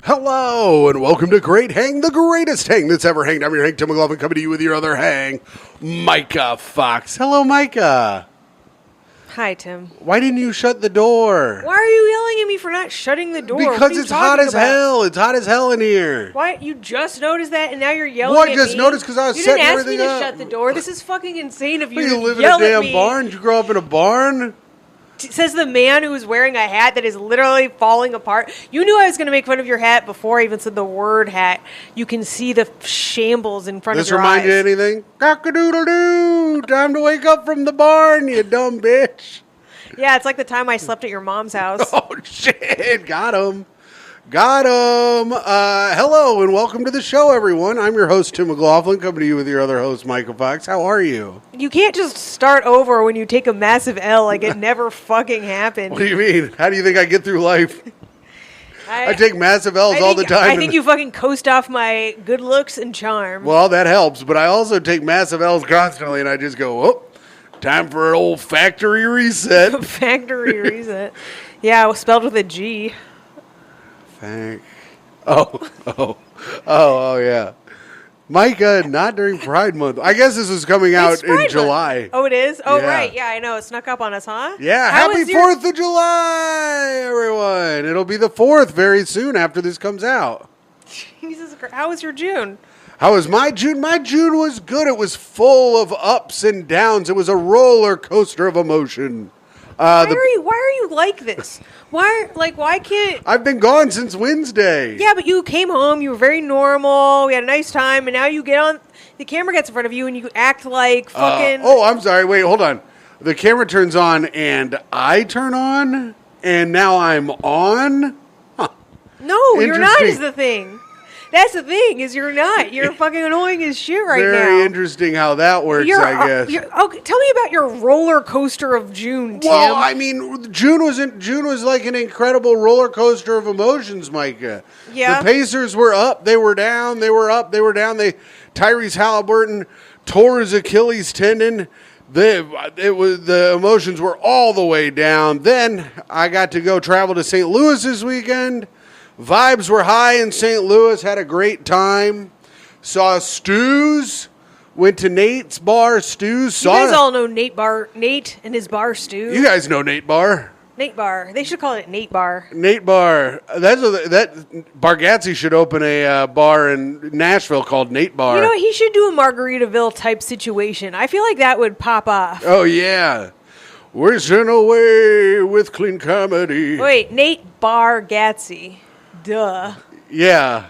Hello, and welcome to Great Hang, the greatest hang that's ever hanged. I'm your hang, Tim McLaughlin, coming to you with your other hang, Myka Fox. Hello, Myka. Hi, Tim. Why didn't you shut the door? Why are you yelling at me for not shutting the door? Because it's hot as hell. It's hot as hell in here. Why? You just noticed that, and now you're yelling Well, at me? I just noticed because I was setting everything up. You didn't ask me to shut the door. This is fucking insane of you to You live in yell a at damn me. barn? Did you grow up in a barn? Says the man who is wearing a hat that is literally falling apart. You knew I was going to make fun of your hat before I even said the word hat. You can see the shambles in front of your eyes. This remind you of anything? Cock-a-doodle-doo! Time to wake up from the barn, you dumb bitch. Yeah, it's like the time I slept at your mom's house. Oh, shit. Got him. Hello, and welcome to the show, everyone. I'm your host, Tim McLaughlin, coming to you with your other host, Myka Fox. How are you? You can't just start over when you take a massive L like it never fucking happened. What do you mean? How do you think I get through life? I take massive L's all the time. I think you fucking coast off my good looks and charm. Well, that helps, but I also take massive L's constantly, and I just go, oh, time for an old factory reset. Factory reset. Yeah, spelled with a G. Oh, yeah. Myka, not during Pride Month. I guess this is coming out in July. Month. Oh, it is? Oh, yeah. Right. Yeah, I know. It snuck up on us, huh? Yeah, happy 4th of July, everyone. It'll be the 4th very soon after this comes out. Jesus Christ. How was your June? How was my June? My June was good. It was full of ups and downs. It was a roller coaster of emotion. Why are you like this? Why can't... I've been gone since Wednesday. Yeah, but you came home, you were very normal, we had a nice time, and now you get on... The camera gets in front of you, and you act like fucking... I'm sorry. Wait, hold on. The camera turns on, and I turn on, and now I'm on? Huh. No, you're not is the thing. That's the thing, is you're not. You're fucking annoying as shit right now. Very interesting how that works, I guess. Okay, tell me about your roller coaster of June, Tim. Well, I mean, June was like an incredible roller coaster of emotions, Myka. Yeah. The Pacers were up, they were down, they were up, they were down. Tyrese Halliburton tore his Achilles tendon. The emotions were all the way down. Then I got to go travel to St. Louis this weekend. Vibes were high in St. Louis, had a great time. Saw Stu's, went to Nate's bar, Stu's. You guys all know Nate and his bar, Stu. You guys know Nate Bar. Nate Bar. They should call it Nate Bar. Nate Bar. Bargatze should open a bar in Nashville called Nate Bar. You know what? He should do a Margaritaville type situation. I feel like that would pop off. Oh, yeah. Wishing away with clean comedy. Wait, Nate Bargatze. Duh. Yeah.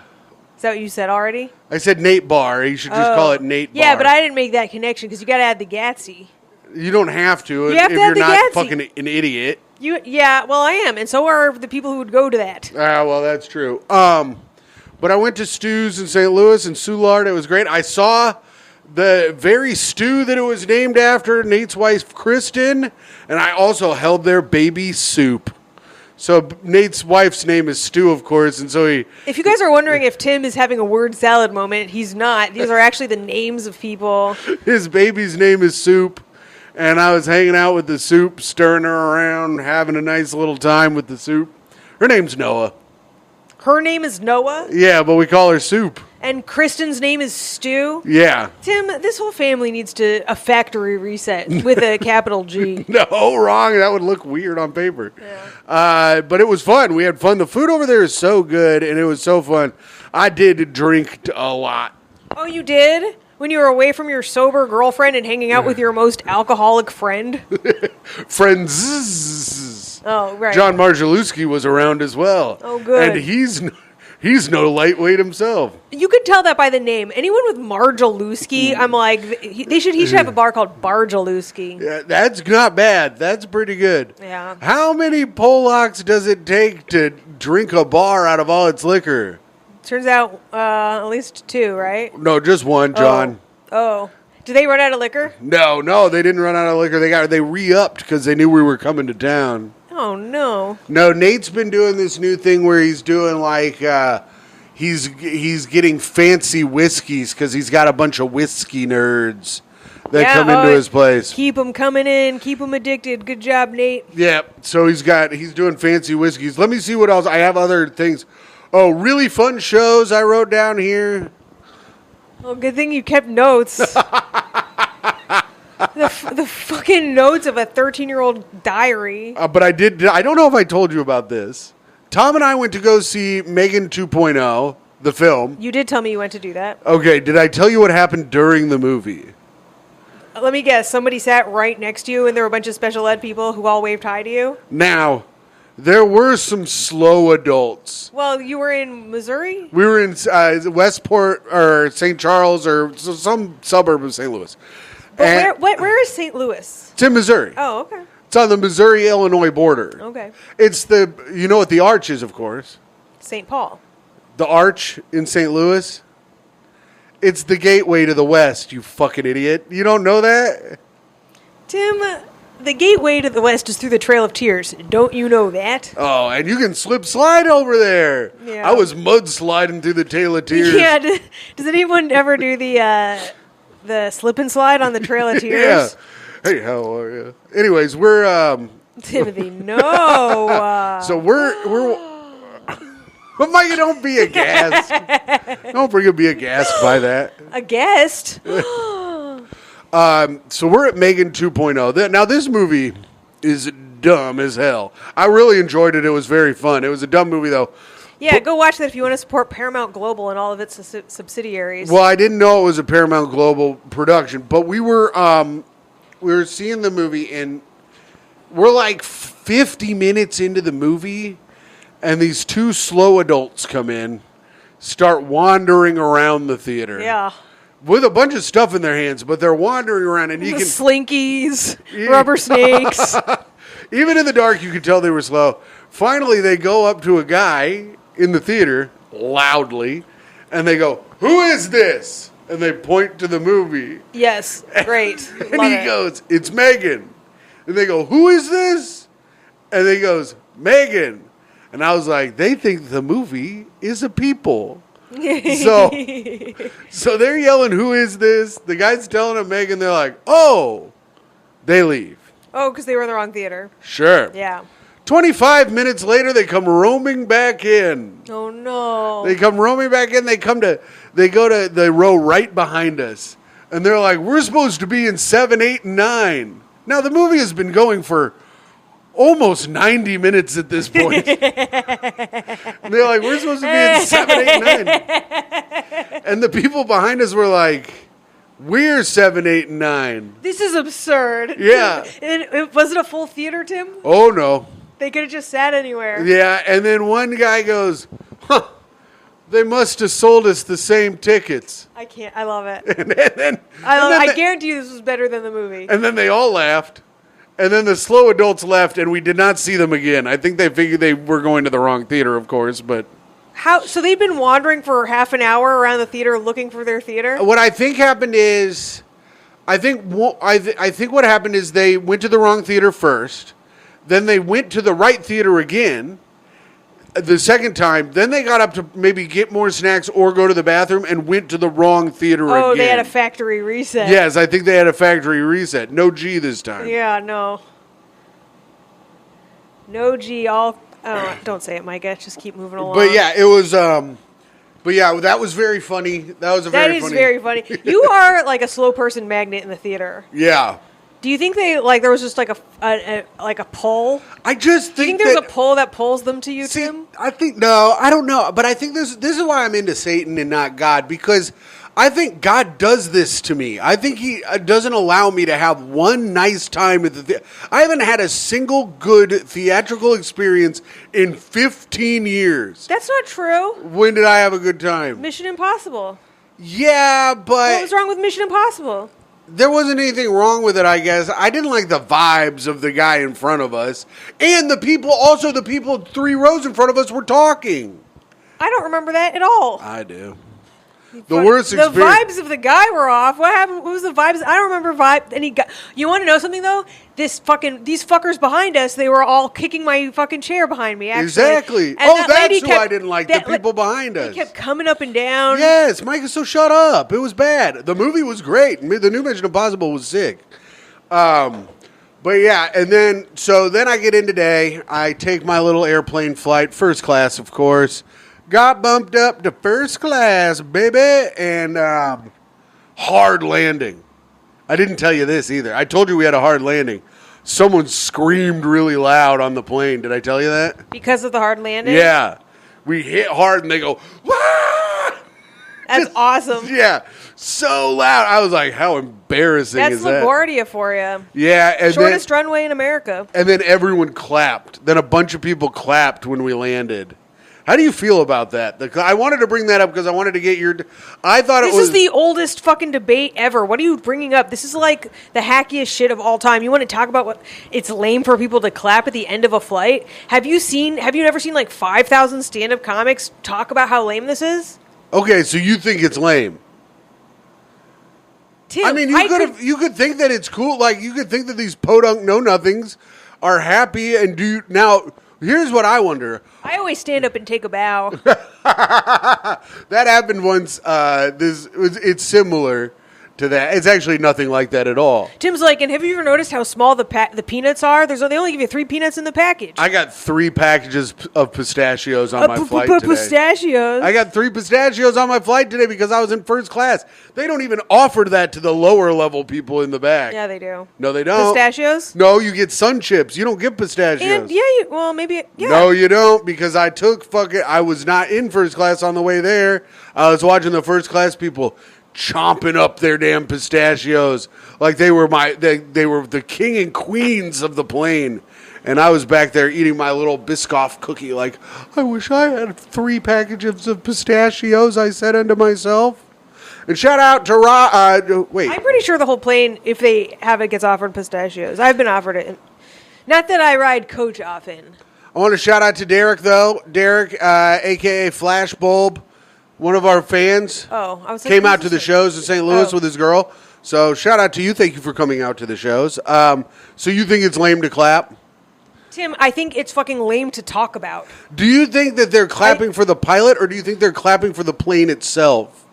Is that what you said already? I said Nate Bar. You should just call it Nate Bar. Yeah, but I didn't make that connection because you got to add the Gatsy. You don't have to. You have to if add you're the not Gatsy. fucking an idiot. Yeah, well, I am, and so are the people who would go to that. Well, that's true. But I went to Stu's in St. Louis and Soulard. It was great. I saw the very stew that it was named after, Nate's wife, Kristen, and I also held their baby soup. So Nate's wife's name is Stu, of course, and so he... If you guys are wondering if Tim is having a word salad moment, he's not. These are actually the names of people. His baby's name is Soup, and I was hanging out with the soup, stirring her around, having a nice little time with the soup. Her name's Noah. Her name is Noah? Yeah, but we call her Soup. And Kristen's name is Stu? Yeah. Tim, this whole family needs a factory reset with a capital G. No, wrong. That would look weird on paper. Yeah. But it was fun. We had fun. The food over there is so good, and it was so fun. I did drink a lot. Oh, you did? When you were away from your sober girlfriend and hanging out with your most alcoholic friend? Friends. Oh, right. John Marjalewski was around as well. Oh, good. And he's no lightweight himself. You could tell that by the name. Anyone with Marjalewski, I'm like, he should have a bar called Barjalewski. Yeah, that's not bad. That's pretty good. Yeah. How many Polacks does it take to drink a bar out of all its liquor? Turns out at least 2, right? No, just one, John. Oh. Did they run out of liquor? No, they didn't run out of liquor. They re-upped because they knew we were coming to town. Oh, no. No, Nate's been doing this new thing where he's doing like he's getting fancy whiskeys because he's got a bunch of whiskey nerds that come into his place. Keep them coming in. Keep them addicted. Good job, Nate. Yeah, so he's doing fancy whiskeys. Let me see what else. I have other things. Oh, really fun shows I wrote down here. Well, good thing you kept notes. The fucking notes of a 13-year-old diary. But I don't know if I told you about this. Tom and I went to go see Megan 2.0, the film. You did tell me you went to do that. Okay, did I tell you what happened during the movie? Let me guess. Somebody sat right next to you, and there were a bunch of special ed people who all waved hi to you? Now, there were some slow adults. Well, you were in Missouri? We were in Westport or St. Charles or some suburb of St. Louis. But where is St. Louis? It's in Missouri. Oh, okay. It's on the Missouri-Illinois border. Okay. It's you know what the Arch is, of course. St. Paul. The Arch in St. Louis. It's the gateway to the West, you fucking idiot. You don't know that? Tim, the gateway to the West is through the Trail of Tears. Don't you know that? Oh, and you can slide over there. Yeah. I was mudsliding through the Trail of Tears. Yeah. Does anyone ever do the slip and slide on the Trail of Tears? Yeah. Hey, how are you? Anyways, we're Timothy, no. so we're but Micah, don't be aghast. Don't freaking be aghast by that. A guest? So we're at Megan 2.0. Now this movie is dumb as hell. I really enjoyed it. It was very fun. It was a dumb movie though. Yeah, go watch that if you want to support Paramount Global and all of its subsidiaries. Well, I didn't know it was a Paramount Global production, but we were seeing the movie and we're like 50 minutes into the movie. And these two slow adults come in, start wandering around the theater. Yeah. With a bunch of stuff in their hands, but they're wandering around and you can... Slinkies, rubber snakes. Even in the dark, you could tell they were slow. Finally, they go up to a guy in the theater, loudly, and they go, "Who is this?" And they point to the movie. Yes, great. And he goes, "It's Megan." And they go, "Who is this?" And he goes, "Megan." And I was like, they think the movie is a people. So they're yelling, "Who is this?" The guy's telling them Megan. They're like, "Oh." They leave. Oh, because they were in the wrong theater. Sure. Yeah. 25 minutes later, they come roaming back in. Oh, no. They come roaming back in. They go to the row right behind us. And they're like, "We're supposed to be in 7, 8, and 9. Now, the movie has been going for almost 90 minutes at this point. And they're like, "We're supposed to be in 7, 8, and 9. And the people behind us were like, "We're 7, 8, and 9. This is absurd. Yeah. And was it a full theater, Tim? Oh, no. They could have just sat anywhere. Yeah, and then one guy goes, "Huh, they must have sold us the same tickets." I can't. I love it. I I guarantee you this was better than the movie. And then they all laughed. And then the slow adults left, and we did not see them again. I think they figured they were going to the wrong theater, of course, but... So they've been wandering for half an hour around the theater looking for their theater? What I think happened is... I think what happened is they went to the wrong theater first. Then they went to the right theater again the second time. Then they got up to maybe get more snacks or go to the bathroom and went to the wrong theater again. Oh, they had a factory reset. Yes, I think they had a factory reset. No G this time. Yeah, no. No G, all... Oh, don't say it, Myka. Just keep moving along. But yeah, it was... But yeah, that was very funny. That is very funny. You are like a slow person magnet in the theater. Yeah. Do you think there was just like a pull? I just Do you think think there's a pull that pulls them to you, Tim? I think no, I don't know, but I think this is why I'm into Satan and not God, because I think God does this to me. I think he doesn't allow me to have one nice time at the theater. I haven't had a single good theatrical experience in 15 years. That's not true. When did I have a good time? Mission Impossible. Yeah, but... What was wrong with Mission Impossible? There wasn't anything wrong with it, I guess. I didn't like the vibes of the guy in front of us. And the people 3 rows in front of us were talking. I don't remember that at all. I do. The worst experience. The vibes of the guy were off. What happened? What was the vibes? I don't remember You want to know something though? These fuckers behind us, they were all kicking my fucking chair behind me. Actually. Exactly. And That's who I didn't like. The people behind us. They kept coming up and down. Yes, Myka. So shut up. It was bad. The movie was great. The new Mission Impossible was sick. But yeah, and then I get in today. I take my little airplane flight, first class, of course, got bumped up to first class, baby, and hard landing. I didn't tell you this either. I told you we had a hard landing. Someone screamed really loud on the plane. Did I tell you that? Because of the hard landing? Yeah. We hit hard and they go, "Wah!" That's awesome. Yeah. So loud. I was like, how embarrassing That's is that? LaGuardia for you. Yeah. And Shortest runway in America. And then everyone clapped. Then a bunch of people clapped when we landed. How do you feel about that? I wanted to bring that up because I wanted to get your... I thought This is the oldest fucking debate ever. What are you bringing up? This is like the hackiest shit of all time. You want to talk about what it's lame for people to clap at the end of a flight? Have you never seen like 5,000 stand-up comics talk about how lame this is? Okay, so you think it's lame. Tim, I mean, you could think that it's cool. Like, you could think that these podunk know-nothings are happy and do... Now, here's what I wonder. I always stand up and take a bow. That happened once. It's similar to that. It's actually nothing like that at all. Tim's like, and have you ever noticed how small the peanuts are? They only give you 3 peanuts in the package. I got 3 packages of pistachios on my flight today. Pistachios. I got 3 pistachios on my flight today because I was in first class. They don't even offer that to the lower level people in the back. Yeah, they do. No, they don't. Pistachios? No, you get sun chips. You don't get pistachios. And maybe. No, you don't, because I was not in first class on the way there. I was watching the first class people chomping up their damn pistachios like they were they were the king and queens of the plane, and I was back there eating my little Biscoff cookie like, I wish I had 3 packages of pistachios, I said unto myself. And shout out to wait. I'm pretty sure the whole plane, if they have it, gets offered pistachios. I've been offered it. Not that I ride coach often. I want to shout out to Derek, though. Derek, a.k.a. Flashbulb, one of our fans. Oh, I was like, came out to the shows in St. Louis with his girl. So shout out to you. Thank you for coming out to the shows. So you think it's lame to clap? Tim, I think it's fucking lame to talk about. Do you think that they're clapping for the pilot, or do you think they're clapping for the plane itself?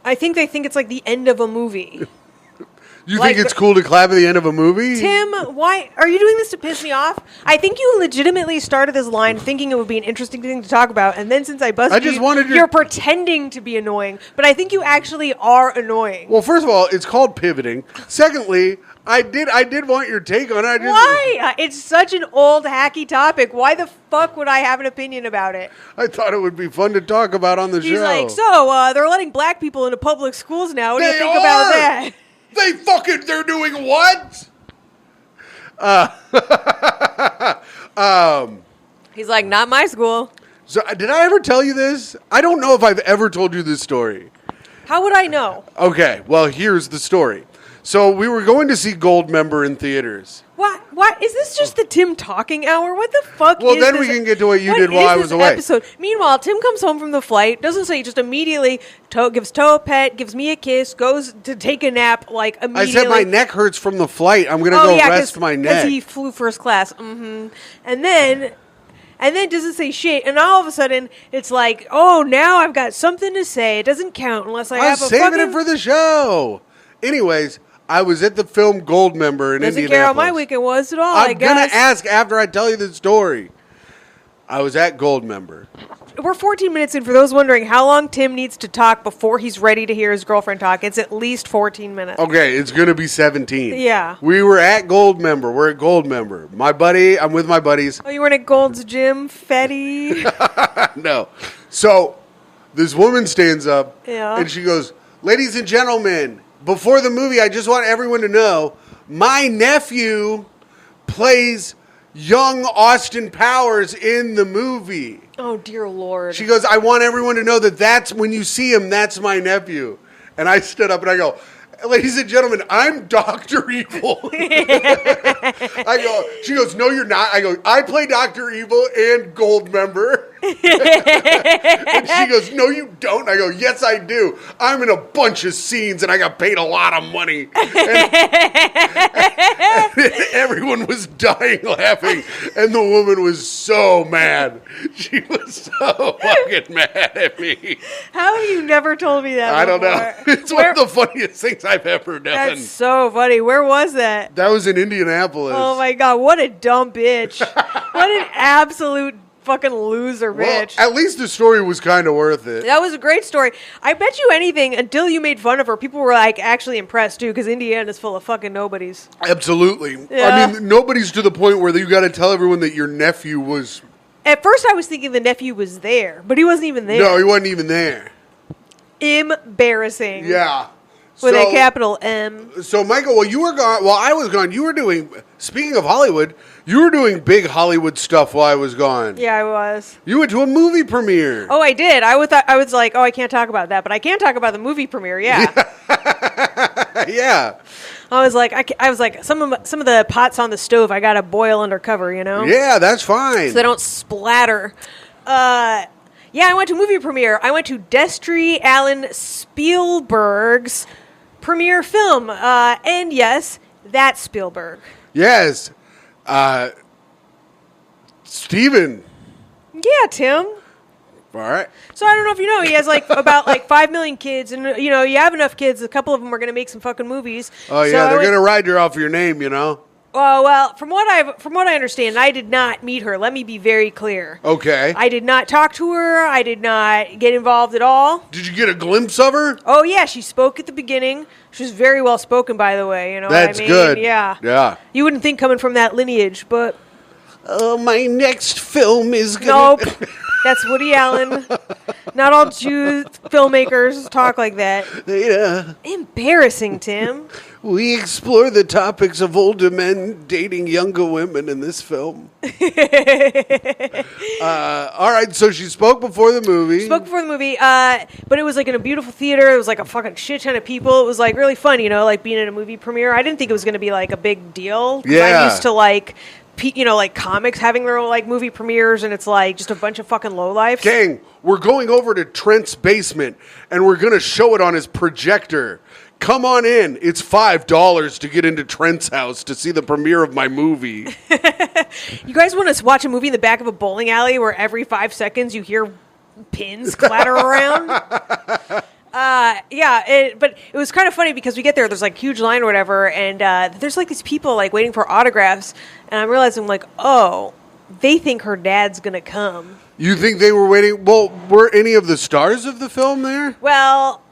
I think they think it's like the end of a movie. You think it's cool to clap at the end of a movie? Tim, why are you doing this to piss me off? I think you legitimately started this line thinking it would be an interesting thing to talk about, and then since I busted you're pretending to be annoying, but I think you actually are annoying. Well, first of all, it's called pivoting. Secondly, I did want your take on it. Why? It's such an old hacky topic. Why the fuck would I have an opinion about it? I thought it would be fun to talk about on the show. He's like, so they're letting black people into public schools now. What do you think about that? They're doing what? He's like, not my school. So did I ever tell you this? I don't know if I've ever told you this story. How would I know? Okay, well, here's the story. So we were going to see Goldmember in theaters. What? Is this just the Tim talking hour? What the fuck well, is then this? we can get to what you did while I was away. Episode? Meanwhile, Tim comes home from the flight, doesn't say, just immediately gives Toe a pet, gives me a kiss, goes to take a nap, like immediately. I said my neck hurts from the flight. I'm going to go rest my neck. Because he flew first class. Mm-hmm. And then doesn't say shit. And all of a sudden, it's like, oh, now I've got something to say. It doesn't count unless I have a fucking... I'm saving it for the show. Anyways... I was at the film Goldmember in Indianapolis. Doesn't care how my weekend was at all, I'm going to ask after I tell you the story. I was at Goldmember. We're 14 minutes in. For those wondering how long Tim needs to talk before he's ready to hear his girlfriend talk, it's at least 14 minutes. Okay, it's going to be 17. Yeah. We were at Goldmember. We're at Goldmember. I'm with my buddies. Oh, you weren't at Gold's Gym, Fetty? No. So this woman stands up and she goes, ladies and gentlemen, before the movie, I just want everyone to know, my nephew plays young Austin Powers in the movie. Oh, dear Lord. She goes, I want everyone to know that's when you see him, that's my nephew. And I stood up and I go, ladies and gentlemen, I'm Dr. Evil. She goes, no, you're not. I go, I play Dr. Evil and Goldmember. And she goes, no, you don't. I go, yes, I do. I'm in a bunch of scenes and I got paid a lot of money. And everyone was dying laughing. And the woman was so mad. She was so fucking mad at me. How have you never told me that I before? don't know. It's one of the funniest things I've ever done. That's so funny. Where was that? That was in Indianapolis. Oh, my God. What a dumb bitch. What an absolute fucking loser bitch. Well, at least the story was kind of worth it. That was a great story. I bet you anything, until you made fun of her, people were like actually impressed too, because Indiana's full of fucking nobodies. Absolutely. Yeah. I mean, nobody's to the point where you got to tell everyone that your nephew was... At first I was thinking the nephew was there, but he wasn't even there. No, he wasn't even there. Embarrassing. Yeah. With a capital M. So, Michael, while you were gone, while I was gone, you were doing, speaking of Hollywood, you were doing big Hollywood stuff while I was gone. Yeah, I was. You went to a movie premiere. Oh, I did. I was like, oh, I can't talk about that, but I can talk about the movie premiere. Yeah. Yeah. I was like, some of the pots on the stove, I gotta boil under cover, you know. Yeah, that's fine. So they don't splatter. Yeah, I went to a movie premiere. I went to Destry Allen Spielberg's premiere film. And yes, that's Spielberg. Yes. Steven. Yeah, Tim. All right. So I don't know if you know, he has about 5 million kids, and you know, you have enough kids, a couple of them are going to make some fucking movies. Oh yeah, so they're going to ride you off your name, you know. Oh, well, from what I understand, I did not meet her. Let me be very clear. Okay. I did not talk to her. I did not get involved at all. Did you get a glimpse of her? Oh, yeah, she spoke at the beginning. She was very well spoken, by the way. You know That's what I mean? good. Yeah. Yeah. You wouldn't think coming from that lineage, but... My next film is going to... Nope. That's Woody Allen. Not all Jew filmmakers talk like that. Yeah. Embarrassing, Tim. We explore the topics of older men dating younger women in this film. All right, so she spoke before the movie. Spoke before the movie, but it was like in a beautiful theater. It was like a fucking shit ton of people. It was like really fun, you know, like being at a movie premiere. I didn't think it was going to be like a big deal. 'Cause Yeah. I'm used to like, you know, like comics having their own like movie premieres, and it's like just a bunch of fucking lowlifes. Gang, we're going over to Trent's basement, and we're going to show it on his projector. Come on in. It's $5 to get into Trent's house to see the premiere of my movie. You guys want to watch a movie in the back of a bowling alley where every 5 seconds you hear pins clatter around? Yeah, but it was kind of funny because we get there, there's like huge line or whatever, and there's like these people like waiting for autographs, and I'm realizing like, oh, they think her dad's gonna come. You think they were waiting? Well, were any of the stars of the film there? Well,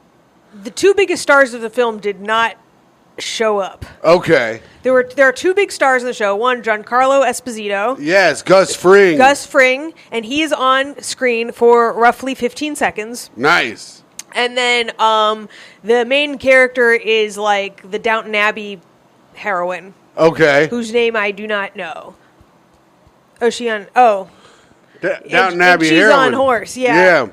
the two biggest stars of the film did not show up. Okay. There are two big stars in the show. One, Giancarlo Esposito. Yes, Gus Fring. Gus Fring, and he is on screen for roughly 15 seconds. Nice. And then the main character is like the Downton Abbey heroine, Okay. whose name I do not know. Oh, she on... Oh. Downton Abbey she's heroine. on horse, yeah. Yeah.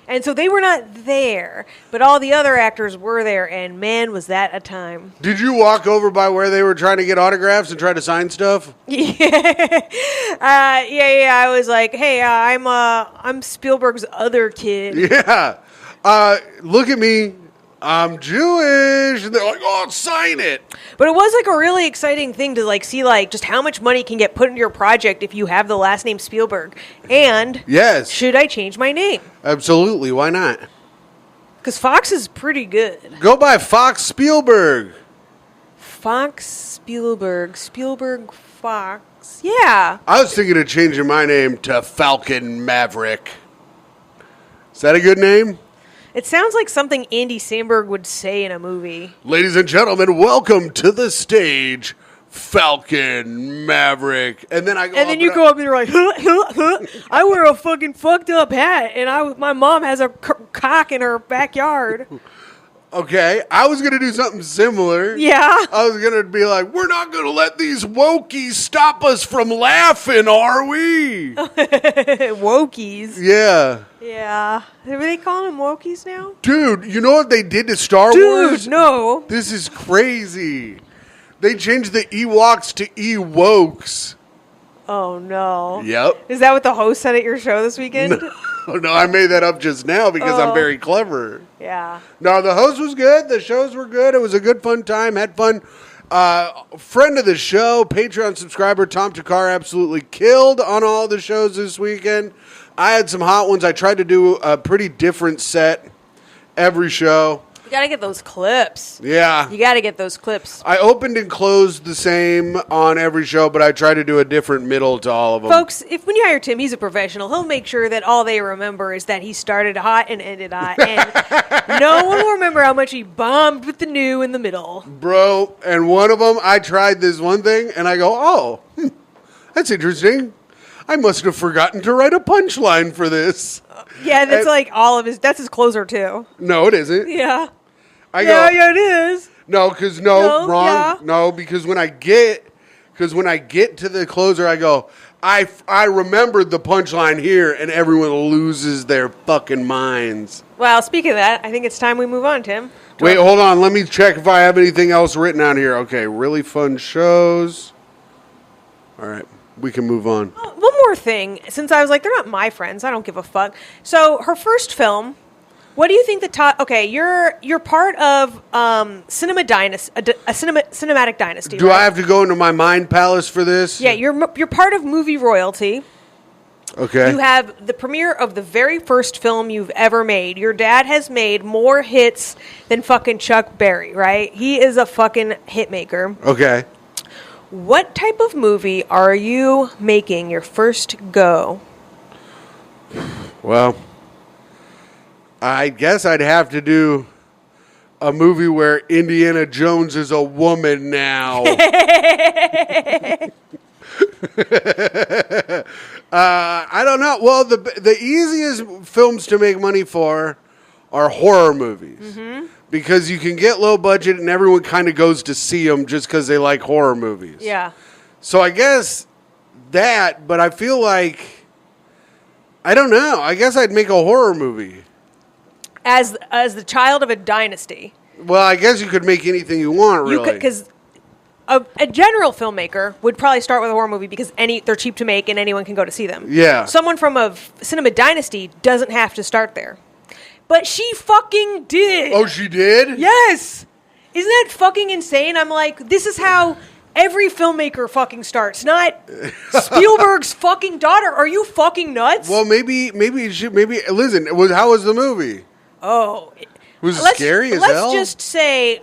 And so they were not there, but all the other actors were there, and man, was that a time. Did you walk over by where they were trying to get autographs and try to sign stuff? Yeah. I was like, hey, I'm Spielberg's other kid. Yeah. Look at me. I'm Jewish. And they're like, oh, sign it. But it was like a really exciting thing to like see like just how much money can get put into your project if you have the last name Spielberg. And Yes. should I change my name? Absolutely. Why not? Because Fox is pretty good. Go by Fox Spielberg. Fox Spielberg. Spielberg Fox. Yeah. I was thinking of changing my name to Falcon Maverick. Is that a good name? It sounds like something Andy Samberg would say in a movie. Ladies and gentlemen, welcome to the stage, Falcon Maverick. And then I go And then you go up and you're like, I wear a fucking fucked up hat, and my mom has a cock in her backyard. Okay, I was going to do something similar. Yeah. I was going to be like, we're not going to let these wokies stop us from laughing, are we? Wokies. Yeah. Yeah. Are they calling them wokies now? Dude, you know what they did to Star Wars? Dude, no. This is crazy. They changed the Ewoks to Ewokes. Oh, no. Yep. Is that what the host said at your show this weekend? No, I made that up just now because I'm very clever. Yeah. No, the host was good. The shows were good. It was a good, fun time. Had fun. Friend of the show, Patreon subscriber, Tom Takar absolutely killed on all the shows this weekend. I had some hot ones. I tried to do a pretty different set every show. gotta get those clips. Yeah. You gotta get those clips. I opened and closed the same on every show, but I try to do a different middle to all of them. Folks, when you hire Tim, he's a professional. He'll make sure that all they remember is that he started hot and ended hot. And no one will remember how much he bombed with the new in the middle. Bro, and one of them, I tried this one thing, and I go, oh, that's interesting. I must have forgotten to write a punchline for this. Yeah, that's like all of his, that's his closer too. No, it isn't. Yeah. Yeah, it is. No, because No, wrong. yeah. No, because when I get to the closer, I go, I remembered the punchline here, and everyone loses their fucking minds. Well, speaking of that, I think it's time we move on, Tim. Wait, hold on. Let me check if I have anything else written out here. Okay, really fun shows. All right, we can move on. One more thing, since I was like, they're not my friends, I don't give a fuck. So her first film, what do you think the top? Okay, you're part of cinematic dynasty. Do right? I have to go into my mind palace for this? Yeah, you're part of movie royalty. Okay. You have the premiere of the very first film you've ever made. Your dad has made more hits than fucking Chuck Berry, right? He is a fucking hit maker. Okay. What type of movie are you making your first go? Well, I guess I'd have to do a movie where Indiana Jones is a woman now. I don't know. Well, the easiest films to make money for are horror movies. Mm-hmm. Because you can get low budget and everyone kind of goes to see them just because they like horror movies. Yeah. So I guess that, but I feel like, I don't know. I guess I'd make a horror movie. As the child of a dynasty. Well, I guess you could make anything you want, really. Because a general filmmaker would probably start with a horror movie because they're cheap to make and anyone can go to see them. Yeah. Someone from a cinema dynasty doesn't have to start there. But she fucking did. Oh, she did? Yes. Isn't that fucking insane? I'm like, this is how every filmmaker fucking starts, not Spielberg's fucking daughter. Are you fucking nuts? Well, maybe listen, how was the movie? Oh. Was it scary as hell? Let's just say,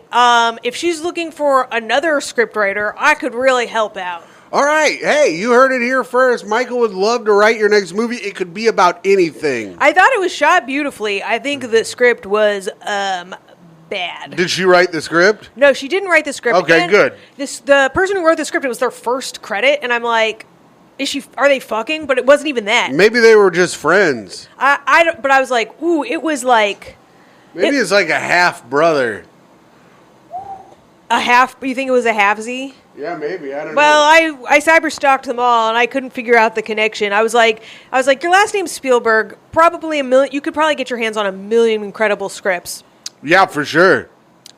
if she's looking for another scriptwriter, I could really help out. All right. Hey, you heard it here first. Michael would love to write your next movie. It could be about anything. I thought it was shot beautifully. I think the script was bad. Did she write the script? No, she didn't write the script. Okay, and good. The person who wrote the script, it was their first credit, and I'm like, are they fucking? But it wasn't even that. Maybe they were just friends. But I was like, ooh, it was like... Maybe it's like a half-brother. A half... You think it was a half-Z? Yeah, maybe. I don't know. Well, I cyber-stalked them all, and I couldn't figure out the connection. I was like, your last name's Spielberg. Probably you could probably get your hands on 1 million incredible scripts. Yeah, for sure.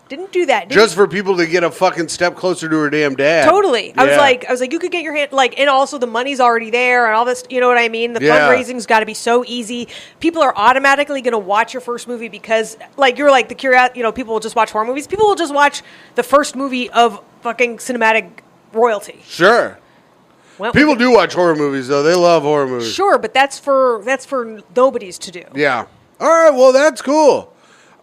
Didn't do that. Just for people to get a fucking step closer to her damn dad. Totally. Yeah. I was like, you could get your hand, and also the money's already there and all this, you know what I mean? The fundraising's got to be so easy. People are automatically going to watch your first movie because, you're like the curiosity, people will just watch horror movies. People will just watch the first movie of fucking cinematic royalty. Sure. Well, people do watch horror movies, though. They love horror movies. Sure, but that's for nobodies to do. Yeah. All right, well, that's cool.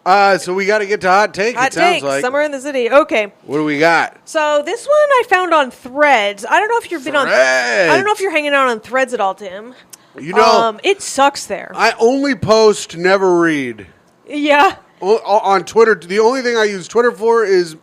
So we got to get to Hot Take, Hot it sounds Take, like. Somewhere in the City. Okay. What do we got? So this one I found on Threads. I don't know if you've been on... I don't know if you're hanging out on Threads at all, Tim. It sucks there. I only post, never read. Yeah. On Twitter, the only thing I use Twitter for is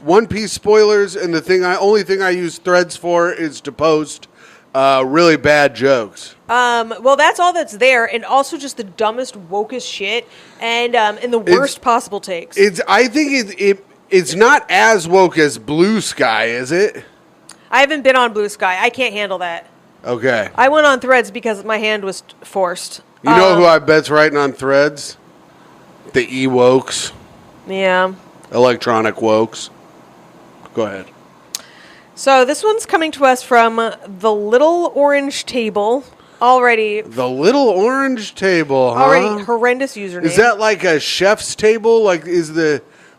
One Piece spoilers, and the only thing I use Threads for is to post really bad jokes. Well, that's all that's there, and also just the dumbest, wokest shit, and the worst possible takes. I think it's not as woke as Blue Sky, is it? I haven't been on Blue Sky. I can't handle that. Okay. I went on Threads because my hand was forced. You know who I bet's writing on Threads? The E-wokes. Yeah. Electronic wokes. Go ahead. So this one's coming to us from the Little Orange Table. Already. The Little Orange Table, huh? Already horrendous username. Is that like a chef's table?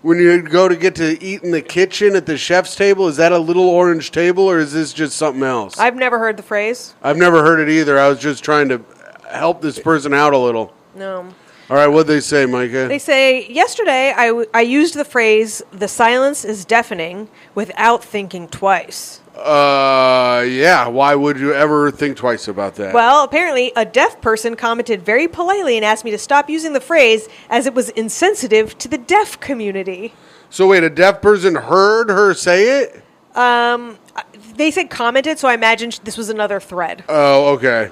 When you go to get to eat in the kitchen at the chef's table, is that a Little Orange Table, or is this just something else? I've never heard the phrase. I've never heard it either. I was just trying to help this person out a little. No. All right, what'd they say, Myka? They say, yesterday I used the phrase, the silence is deafening, without thinking twice. Yeah. Why would you ever think twice about that? Well, apparently a deaf person commented very politely and asked me to stop using the phrase as it was insensitive to the deaf community. So wait, a deaf person heard her say it? They said commented, so I imagine this was another thread. Oh, okay.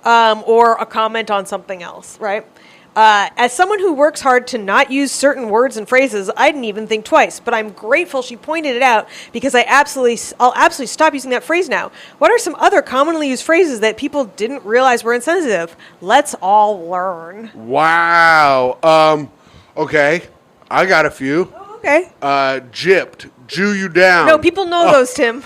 Or a comment on something else, right? As someone who works hard to not use certain words and phrases, I didn't even think twice, but I'm grateful she pointed it out because I'll absolutely stop using that phrase now. What are some other commonly used phrases that people didn't realize were insensitive? Let's all learn. Wow. Okay. I got a few. Oh, okay. Gypped. Jew you down. No, people know those, Tim.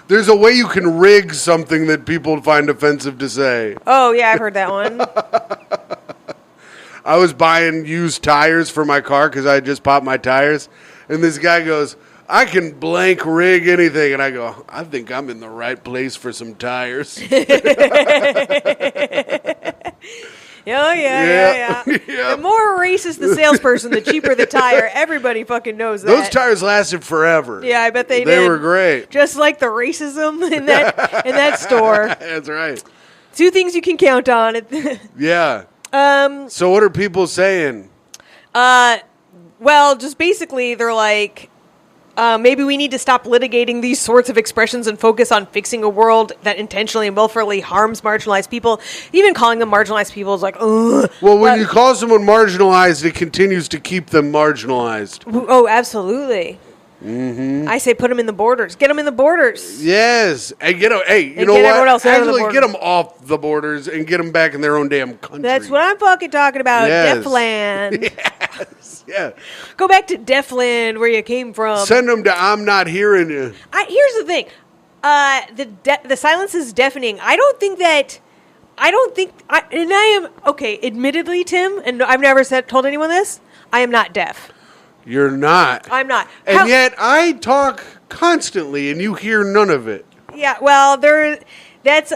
There's a way you can rig something that people find offensive to say. Oh, yeah, I've heard that one. I was buying used tires for my car because I had just popped my tires. And this guy goes, I can blank rig anything. And I go, I think I'm in the right place for some tires. Oh, yeah. Yep. The more racist the salesperson, the cheaper the tire. Everybody fucking knows that. Those tires lasted forever. Yeah, I bet they did. They were great. Just like the racism in that store. That's right. 2 things you can count on. Yeah. So what are people saying? Well, just basically they're like, maybe we need to stop litigating these sorts of expressions and focus on fixing a world that intentionally and willfully harms marginalized people. Even calling them marginalized people is like, ugh. Well, when you call someone marginalized, it continues to keep them marginalized. Oh, absolutely. Mm-hmm. I say put them in the borders. Get them in the borders. Yes. And you know get what? everyone else out of the Actually, borders. get them off the borders and get them back in their own damn country. That's what I'm fucking talking about. Yes. Deafland. Yes. Yeah. Go back to Deafland where you came from. Send them to I'm not hearing you. Here's the thing. The silence is deafening. And I am, okay, admittedly, Tim, and I've never told anyone this, I am not deaf. You're not. I'm not. And yet I talk constantly and you hear none of it. Yeah, well, that's,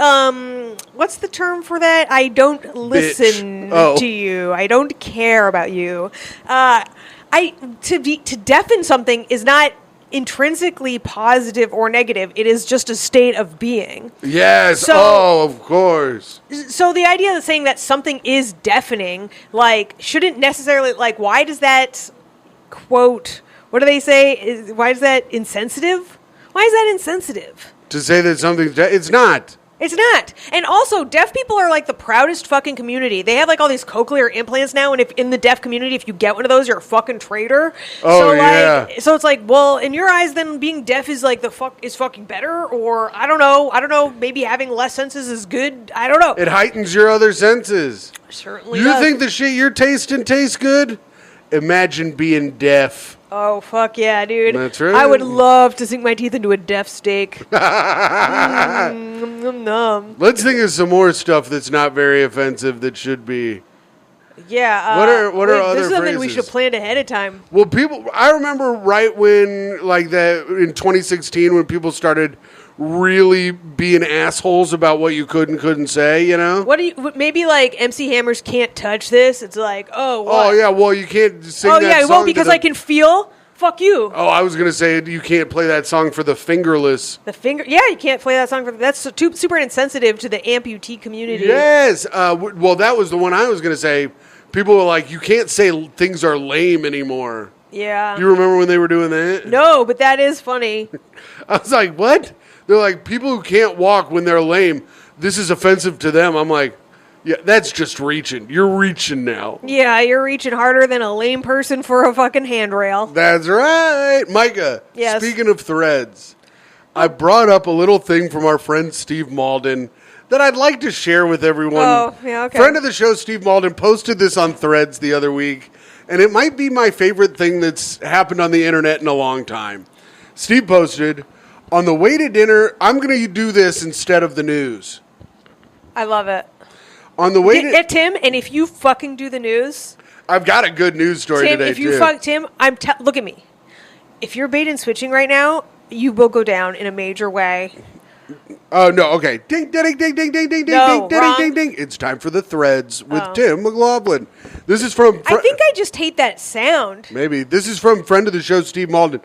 what's the term for that? I don't listen to you. I don't care about you. To deafen something is not intrinsically positive or negative. It is just a state of being. Yes. Of course. So the idea of saying that something is deafening, like, shouldn't necessarily, like, why does that, quote, what do they say? Why is that insensitive? Why is that insensitive? To say that something's it's not. It's not. And also, deaf people are like the proudest fucking community. They have like all these cochlear implants now, and if in the deaf community, if you get one of those, you're a fucking traitor. Oh, yeah. So it's like, well, in your eyes, then being deaf is like is fucking better, or I don't know. Maybe having less senses is good. I don't know. It heightens your other senses. Certainly You does. think the shit you're tasting tastes good? Imagine being deaf. Oh, fuck yeah, dude. That's right. I would love to sink my teeth into a deaf steak. Nom. Let's think of some more stuff that's not very offensive that should be. Yeah. What are other This is something we phrases? should have planned ahead of time. Well, I remember right when, like that, in 2016, when people started really being assholes about what you could and couldn't say, you know? Maybe like MC Hammers can't touch this. It's like, oh, what? Oh, yeah, well, you can't sing that song. Oh, yeah, well, because I can feel. Fuck you. Oh, I was going to say you can't play that song for the fingerless. Yeah, you can't play that song that's super insensitive to the amputee community. Yes. Well, that was the one I was going to say. People were like, you can't say things are lame anymore. Yeah. You remember when they were doing that? No, but that is funny. I was like, what? They're like, people who can't walk when they're lame, this is offensive to them. I'm like, yeah, that's just reaching. You're reaching now. Yeah, you're reaching harder than a lame person for a fucking handrail. That's right. Myka, Yes. Speaking of threads, I brought up a little thing from our friend Steve Malden that I'd like to share with everyone. Oh, yeah, okay. Friend of the show, Steve Malden, posted this on Threads the other week, and it might be my favorite thing that's happened on the internet in a long time. Steve posted, on the way to dinner, I'm going to do this instead of the news. I love it. On the way to... Tim, and if you fucking do the news... I've got a good news story Tim, today, if you too. Tim, look at me. If you're bait and switching right now, you will go down in a major way. Oh, no, okay. Ding, ding, ding, ding, ding, ding, No, ding, ding, wrong. ding, ding. It's time for the threads with Tim McLaughlin. This is from... I think I just hate that sound. Maybe. This is from friend of the show, Steve Malden.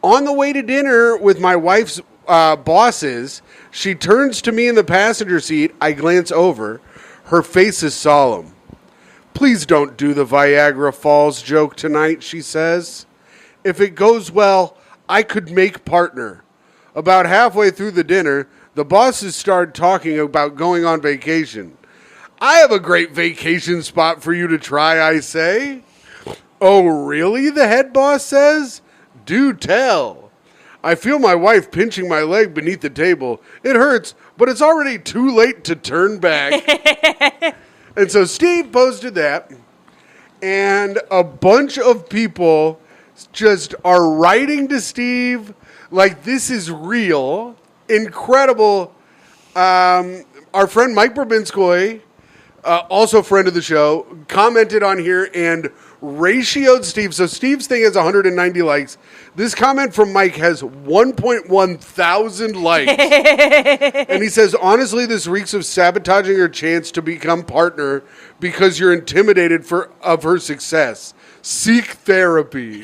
On the way to dinner with my wife's bosses, she turns to me in the passenger seat. I glance over. Her face is solemn. Please don't do the Viagra Falls joke tonight, she says. If it goes well, I could make partner. About halfway through the dinner, the bosses start talking about going on vacation. I have a great vacation spot for you to try, I say. Oh, really? The head boss says. Do tell. I feel my wife pinching my leg beneath the table. It hurts, but it's already too late to turn back. And so Steve posted that, and a bunch of people just are writing to Steve like this is real. Incredible. Our friend Mike Brabinskoy, also friend of the show, commented on here and ratioed Steve. So Steve's thing has 190 likes. This comment from Mike has 1.1 thousand likes. And he says, honestly, this reeks of sabotaging her chance to become partner because you're intimidated of her success. Seek therapy.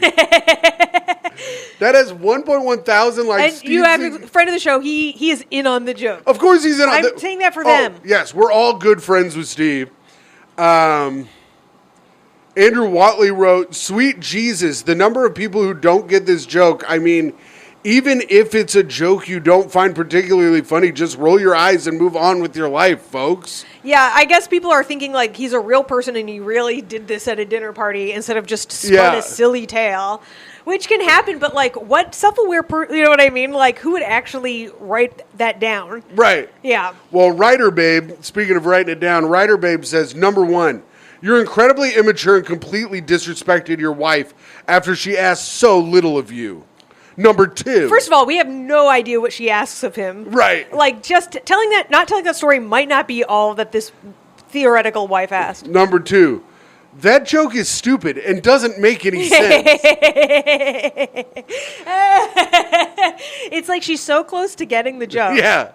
That has 1.1 thousand likes. And you have a friend of the show. He is in on the joke. Of course he's in on I'm saying that for them. Yes, we're all good friends with Steve. Andrew Watley wrote, sweet Jesus, the number of people who don't get this joke. I mean, even if it's a joke you don't find particularly funny, just roll your eyes and move on with your life, folks. Yeah, I guess people are thinking like he's a real person and he really did this at a dinner party instead of just spun a silly tale, which can happen. But like, what self-aware, you know what I mean? Like, who would actually write that down? Right. Yeah. Well, Writer Babe, speaking of writing it down, Writer Babe says, number one, you're incredibly immature and completely disrespected your wife after she asked so little of you. Number two. First of all, we have no idea what she asks of him. Right. Like, just not telling that story might not be all that this theoretical wife asked. Number two. That joke is stupid and doesn't make any sense. It's like she's so close to getting the joke. Yeah.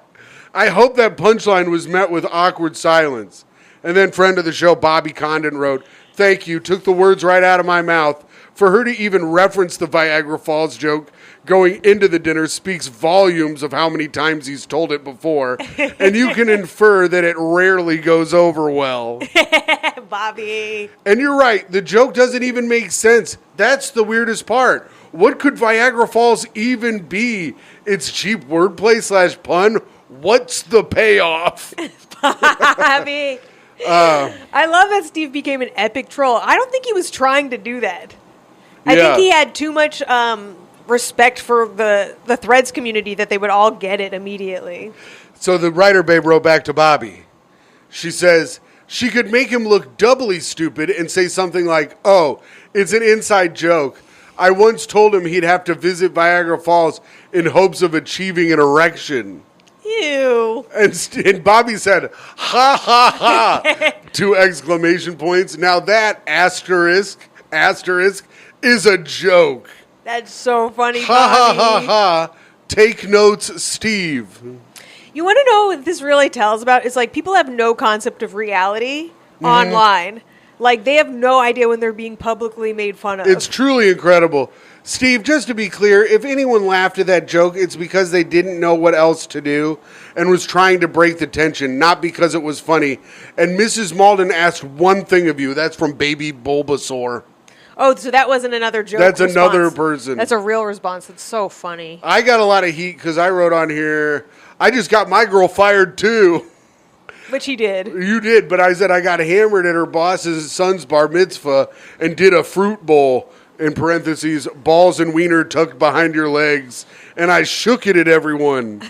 I hope that punchline was met with awkward silence. And then friend of the show, Bobby Condon, wrote, thank you, took the words right out of my mouth. For her to even reference the Viagra Falls joke going into the dinner speaks volumes of how many times he's told it before. And you can infer that it rarely goes over well. Bobby. And you're right, the joke doesn't even make sense. That's the weirdest part. What could Viagra Falls even be? It's cheap wordplay / pun. What's the payoff? Bobby. I love that Steve became an epic troll. I don't think he was trying to do that. I think he had too much respect for the Threads community that they would all get it immediately. So the Writer Babe wrote back to Bobby. She says, she could make him look doubly stupid and say something like, oh, it's an inside joke. I once told him he'd have to visit Viagra Falls in hopes of achieving an erection. Ew. And Bobby said, ha, ha, ha, 2 exclamation points. Now that asterisk is a joke. That's so funny, ha, Bobby. Ha, ha, ha. Take notes, Steve. You want to know what this really tells about? It's like people have no concept of reality online. Like, they have no idea when they're being publicly made fun of. It's truly incredible. Steve, just to be clear, if anyone laughed at that joke, it's because they didn't know what else to do and was trying to break the tension, not because it was funny. And Mrs. Malden asked one thing of you. That's from Baby Bulbasaur. Oh, so that wasn't another joke. That's response. Another person. That's a real response. That's so funny. I got a lot of heat because I wrote on here, I just got my girl fired too. Which he did. You did, but I said I got hammered at her boss's son's bar mitzvah and did a fruit bowl, in parentheses, balls and wiener tucked behind your legs, and I shook it at everyone.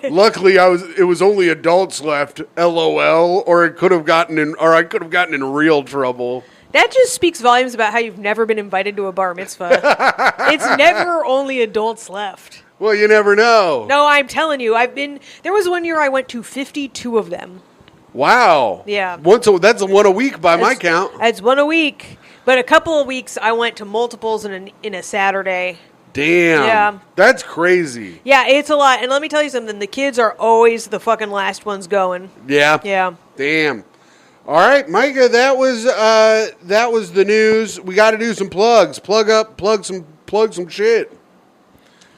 Luckily, it was only adults left, LOL, or I could have gotten in real trouble. That just speaks volumes about how you've never been invited to a bar mitzvah. It's never only adults left. Well, you never know. No, I'm telling you, there was one year I went to 52 of them. Wow. Yeah. That's one a week by my count. That's one a week. But a couple of weeks I went to multiples in a Saturday. Damn. Yeah. That's crazy. Yeah, it's a lot. And let me tell you something. The kids are always the fucking last ones going. Yeah. Yeah. Damn. All right, Myka, that was the news. We got to do some plugs. Plug some shit.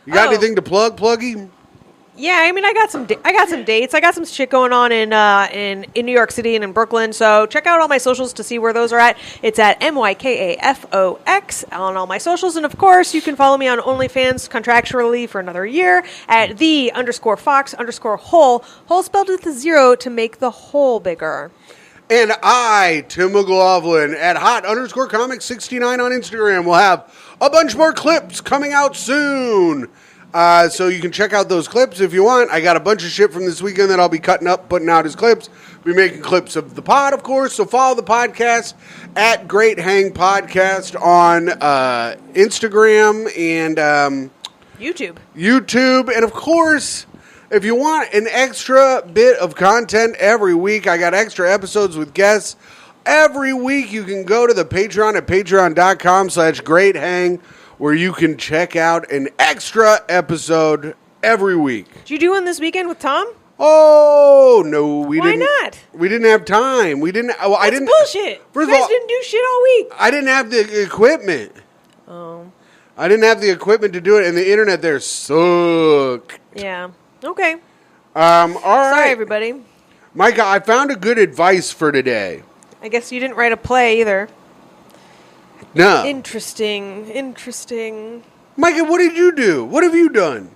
You got anything to pluggy? Yeah, I mean, I got some dates. I got some shit going on in New York City and in Brooklyn. So check out all my socials to see where those are at. It's at MYKAFOX on all my socials, and of course, you can follow me on OnlyFans contractually for another year at _Fox_hole. Hole spelled with a 0 to make the hole bigger. And I, Tim McLaughlin, at hot_comics69 on Instagram, will have a bunch more clips coming out soon. So you can check out those clips if you want. I got a bunch of shit from this weekend that I'll be cutting up, putting out as clips. Be making clips of the pod, of course. So follow the podcast at Great Hang Podcast on Instagram and YouTube. And of course, if you want an extra bit of content every week, I got extra episodes with guests. Every week you can go to the Patreon at patreon.com/Great Hang, where you can check out an extra episode every week. Did you do one this weekend with Tom? Oh, no, we didn't. Why not? We didn't have time. We didn't. Well, That's bullshit. First You of guys all, didn't do shit all week. I didn't have the equipment. Oh. I didn't have the equipment to do it, and the internet there sucked. Yeah. Okay. All right. Sorry, everybody. Myka, I found a good advice for today. I guess you didn't write a play either. No. Interesting. Myka, what did you do? What have you done?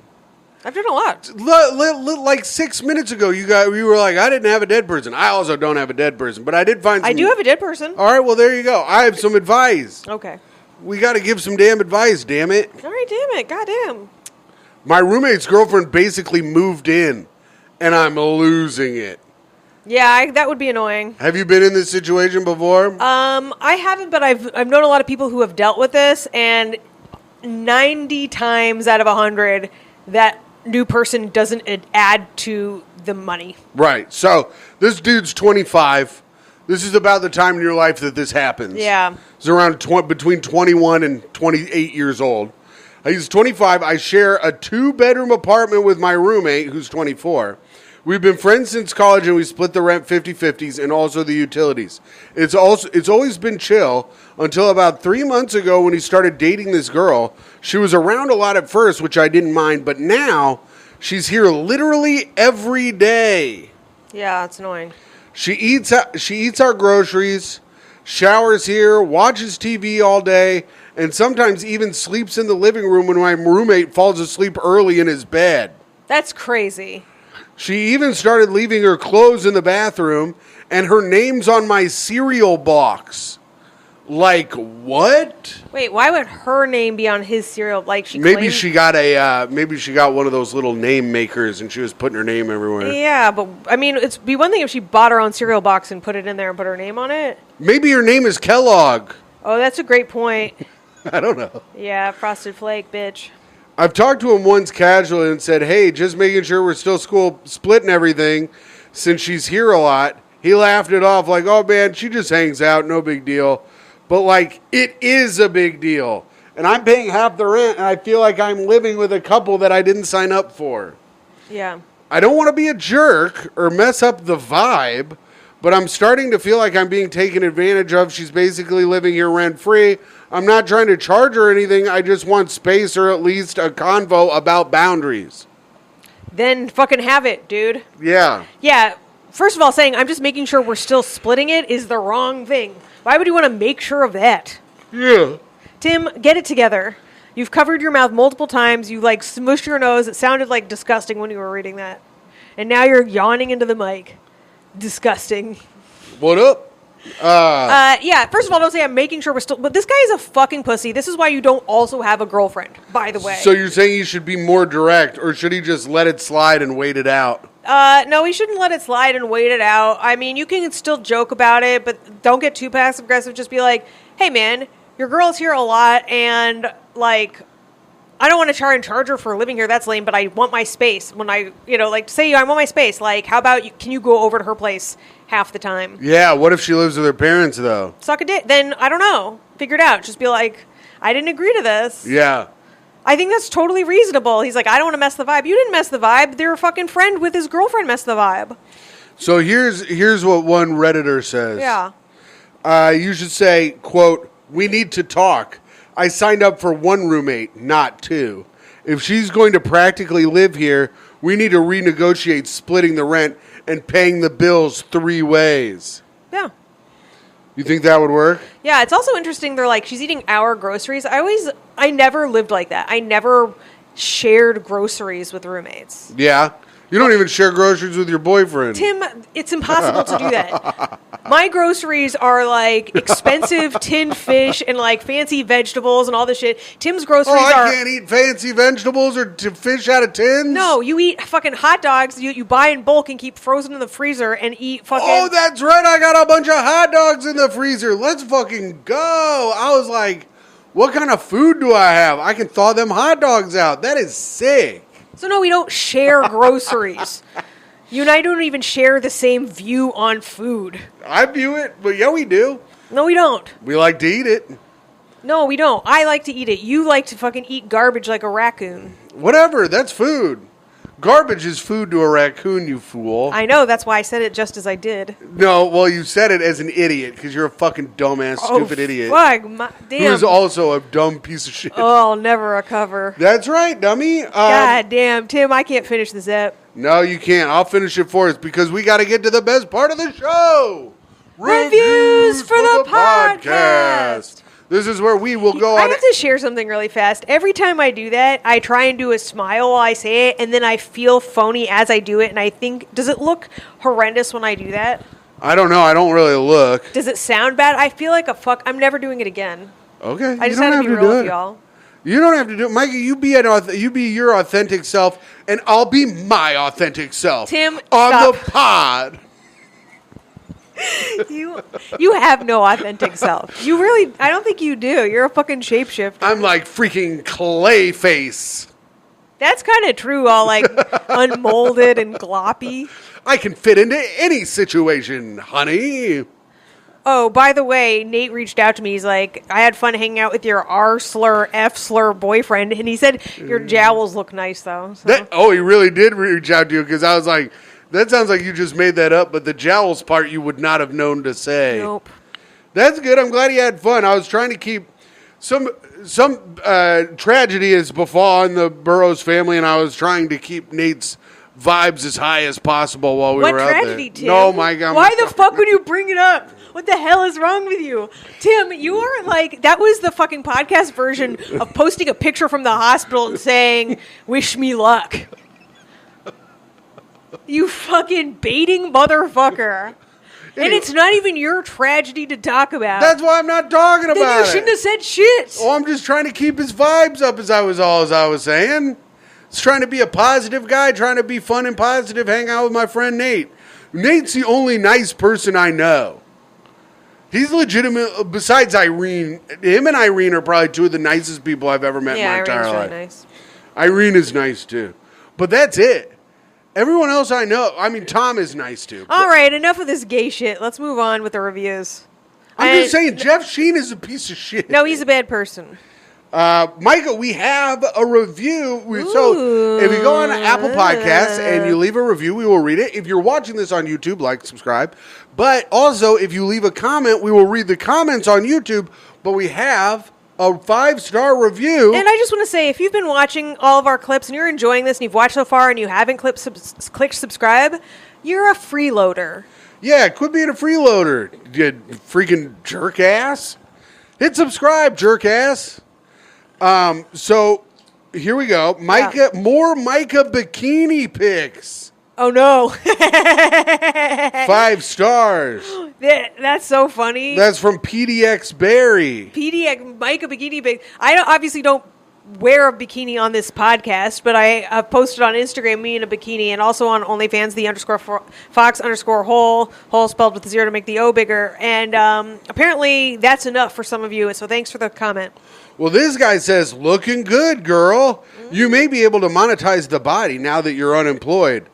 I've done a lot. Like 6 minutes ago, you were like, I didn't have a dead person. I also don't have a dead person, but I did find some. I do have a dead person. All right, well, there you go. I have some advice. Okay. We got to give some damn advice, damn it. All right, damn it. Goddamn. My roommate's girlfriend basically moved in, and I'm losing it. Yeah, that would be annoying. Have you been in this situation before? I haven't, but I've known a lot of people who have dealt with this, and 90 times out of 100, that new person doesn't add to the money. Right. So this dude's 25. This is about the time in your life that this happens. Yeah. It's around between 21 and 28 years old. He's 25. I share a 2-bedroom apartment with my roommate, who's 24. We've been friends since college, and we split the rent 50-50s and also the utilities. It's always been chill until about 3 months ago when he started dating this girl. She was around a lot at first, which I didn't mind, but now she's here literally every day. Yeah, it's annoying. She eats our groceries, showers here, watches TV all day, and sometimes even sleeps in the living room when my roommate falls asleep early in his bed. That's crazy. She even started leaving her clothes in the bathroom, and her name's on my cereal box. Like, what? Wait, why would her name be on his cereal? Like Maybe she got one of those little name makers, and she was putting her name everywhere. Yeah, but I mean, it'd be one thing if she bought her own cereal box and put it in there and put her name on it. Maybe her name is Kellogg. Oh, that's a great point. I don't know. Yeah, Frosted Flake, bitch. I've talked to him once casually and said, hey, just making sure we're still splitting everything since she's here a lot. He laughed it off like, oh, man, she just hangs out, no big deal. But, like, it is a big deal. And I'm paying half the rent, and I feel like I'm living with a couple that I didn't sign up for. Yeah. I don't want to be a jerk or mess up the vibe, but I'm starting to feel like I'm being taken advantage of. She's basically living here rent-free. I'm not trying to charge her anything. I just want space or at least a convo about boundaries. Then fucking have it, dude. Yeah. Yeah. First of all, saying I'm just making sure we're still splitting it is the wrong thing. Why would you want to make sure of that? Yeah. Tim, get it together. You've covered your mouth multiple times. You, like, smushed your nose. It sounded, like, disgusting when you were reading that. And now you're yawning into the mic. Disgusting. What up? Yeah, first of all, don't say I'm making sure we're still... But this guy is a fucking pussy. This is why you don't also have a girlfriend, by the way. So you're saying he should be more direct, or should he just let it slide and wait it out? No, he shouldn't let it slide and wait it out. I mean, you can still joke about it, but don't get too passive-aggressive. Just be like, hey, man, your girl's here a lot, and, like... I don't want to try and charge her for living here. That's lame, but I want my space. When I, say I want my space. Like, how about can you go over to her place half the time? Yeah, what if she lives with her parents, though? Suck a dick. Then, I don't know. Figure it out. Just be like, I didn't agree to this. Yeah. I think that's totally reasonable. He's like, I don't want to mess the vibe. You didn't mess the vibe. Their fucking friend with his girlfriend messed the vibe. So here's what one Redditor says. Yeah. You should say, quote, "We need to talk. I signed up for one roommate, not two. If she's going to practically live here, we need to renegotiate splitting the rent and paying the bills 3 ways." Yeah. You think that would work? Yeah, it's also interesting. They're like, she's eating our groceries. I never lived like that. I never shared groceries with roommates. Yeah. You don't even share groceries with your boyfriend. Tim, it's impossible to do that. My groceries are like expensive tinned fish and like fancy vegetables and all this shit. Tim's groceries are... I can't eat fancy vegetables or fish out of tins? No, you eat fucking hot dogs you buy in bulk and keep frozen in the freezer and eat fucking... Oh, that's right. I got a bunch of hot dogs in the freezer. Let's fucking go. I was like, what kind of food do I have? I can thaw them hot dogs out. That is sick. So no, we don't share groceries. You and I don't even share the same view on food. I view it, but yeah, we do. No, we don't. We like to eat it. No, we don't. I like to eat it. You like to fucking eat garbage like a raccoon. Whatever, that's food. Garbage is food to a raccoon, you fool. I know, that's why I said it just as I did. No, well, you said it as an idiot, because you're a fucking dumbass, stupid idiot. Fuck, damn. Who's also a dumb piece of shit. Oh, I'll never recover. That's right, dummy. God damn, Tim, I can't finish this app. No, you can't. I'll finish it for us, because we got to get to the best part of the show. Reviews for the podcast. This is where we will go on. I have to share something really fast. Every time I do that, I try and do a smile while I say it, and then I feel phony as I do it, and I think, does it look horrendous when I do that? I don't know. I don't really look. Does it sound bad? I feel like a fuck. I'm never doing it again. Okay. I just had to be real with y'all. You don't have to do it. Micah, you be your authentic self, and I'll be my authentic self. Tim, on stop. the pod. You have no authentic self. You really, I don't think you do. You're a fucking shapeshifter. I'm like freaking Clayface. That's kind of true, all like unmolded and gloppy. I can fit into any situation, honey. Oh, by the way, Nate reached out to me. He's like, I had fun hanging out with your R slur, F slur boyfriend. And he said, your jowls look nice, though. So. He really did reach out to you, because I was like, that sounds like you just made that up, but the jowls part you would not have known to say. Nope. That's good. I'm glad you had fun. I was trying to keep some tragedy has befallen the Burrows family, and I was trying to keep Nate's vibes as high as possible while we were out there. What tragedy, Tim? No, my God. Why the fuck would you bring it up? What the hell is wrong with you? Tim, you are like, that was the fucking podcast version of posting a picture from the hospital and saying, wish me luck. You fucking baiting motherfucker. And it's not even your tragedy to talk about. That's why I'm not talking about it. Then you shouldn't have said shit. Oh, I'm just trying to keep his vibes up, as I was saying. It's trying to be a positive guy, trying to be fun and positive, hang out with my friend Nate. Nate's the only nice person I know. He's legitimate, besides Irene. Him and Irene are probably two of the nicest people I've ever met in my entire life. Yeah, Irene's really nice. Irene is nice, too. But that's it. Everyone else I know, I mean, Tom is nice, too. All right, enough of this gay shit. Let's move on with the reviews. I'm just saying, Jeff Sheen is a piece of shit. No, he's a bad person. Michael, we have a review. So if you go on Apple Podcasts and you leave a review, we will read it. If you're watching this on YouTube, like, subscribe. But also, if you leave a comment, we will read the comments on YouTube. But we have a 5-star review. And I just want to say, if you've been watching all of our clips and you're enjoying this and you've watched so far and you haven't clicked subscribe, you're a freeloader. Yeah, quit being a freeloader, you freaking jerk ass. Hit subscribe, jerk ass. So here we go. Myka, more Myka bikini pics. Oh no. 5 stars. That's so funny. That's from PDX Barry. PDX Myka bikini pics. I obviously don't wear a bikini on this podcast, but I posted on Instagram me in a bikini, and also on OnlyFans the _Fox_hole spelled with the 0 to make the O bigger. And apparently that's enough for some of you. So thanks for the comment. Well, this guy says, looking good, girl. You may be able to monetize the body now that you're unemployed.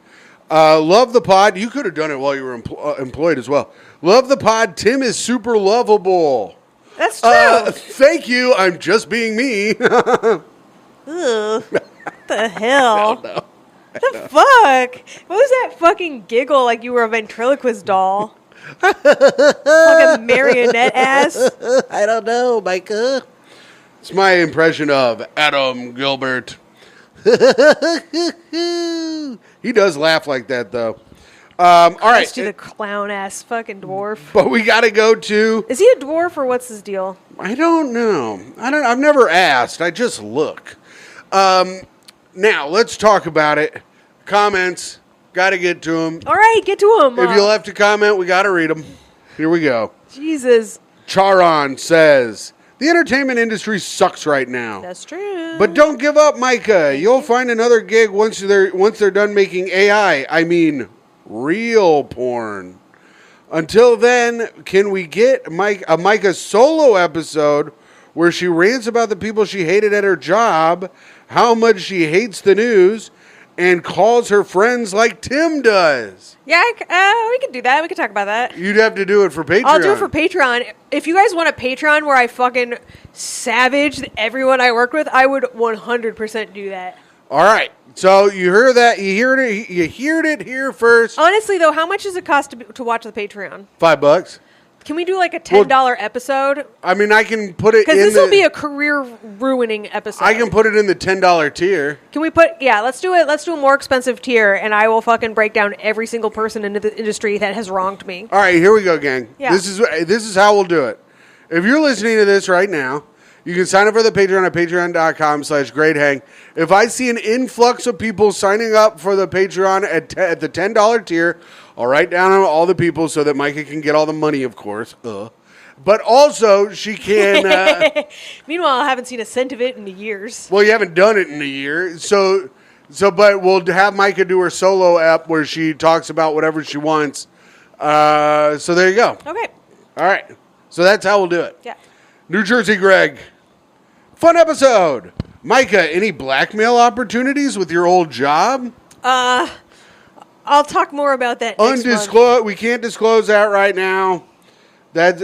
Love the pod. You could have done it while you were employed as well. Love the pod. Tim is super lovable. That's true. Thank you. I'm just being me. Ugh. What the hell? No. The fuck? What was that fucking giggle like you were a ventriloquist doll? Fucking marionette ass. I don't know, Myka. It's my impression of Adam Gilbert. He does laugh like that, though. All right. Let's do the clown ass fucking dwarf. But we got to go to... Is he a dwarf or what's his deal? I don't know. I've never asked. I just look. Now, let's talk about it. Comments. Got to get to them. All right, get to him. If you left a comment, we got to read them. Here we go. Jesus. Charon says, the entertainment industry sucks right now. That's true. But don't give up, Myka. You'll find another gig once they're done making AI. I mean, real porn. Until then, can we get a Myka solo episode where she rants about the people she hated at her job, how much she hates the news, and calls her friends like Tim does? Yeah, we can do that. We can talk about that. You'd have to do it for Patreon. I'll do it for Patreon. If you guys want a Patreon where I fucking savaged everyone I worked with, I would 100% do that. All right. So you heard that. You heard it here first. Honestly, though, how much does it cost to watch the Patreon? $5. Can we do like a $10 episode? I mean, I can put it in because this will be a career-ruining episode. I can put it in the $10 tier. Can we put... Yeah, let's do it. Let's do a more expensive tier, and I will fucking break down every single person in the industry that has wronged me. All right, here we go, gang. Yeah. This is how we'll do it. If you're listening to this right now, you can sign up for the Patreon at patreon.com/greathang. If I see an influx of people signing up for the Patreon at the $10 tier, I'll write down all the people so that Myka can get all the money, of course. But also, she can... Meanwhile, I haven't seen a cent of it in years. Well, you haven't done it in a year. But we'll have Myka do her solo app where she talks about whatever she wants. So there you go. Okay. All right. So that's how we'll do it. Yeah. New Jersey Greg. Fun episode. Myka, any blackmail opportunities with your old job? I'll talk more about that next month. Undisclosed. We can't disclose that right now. But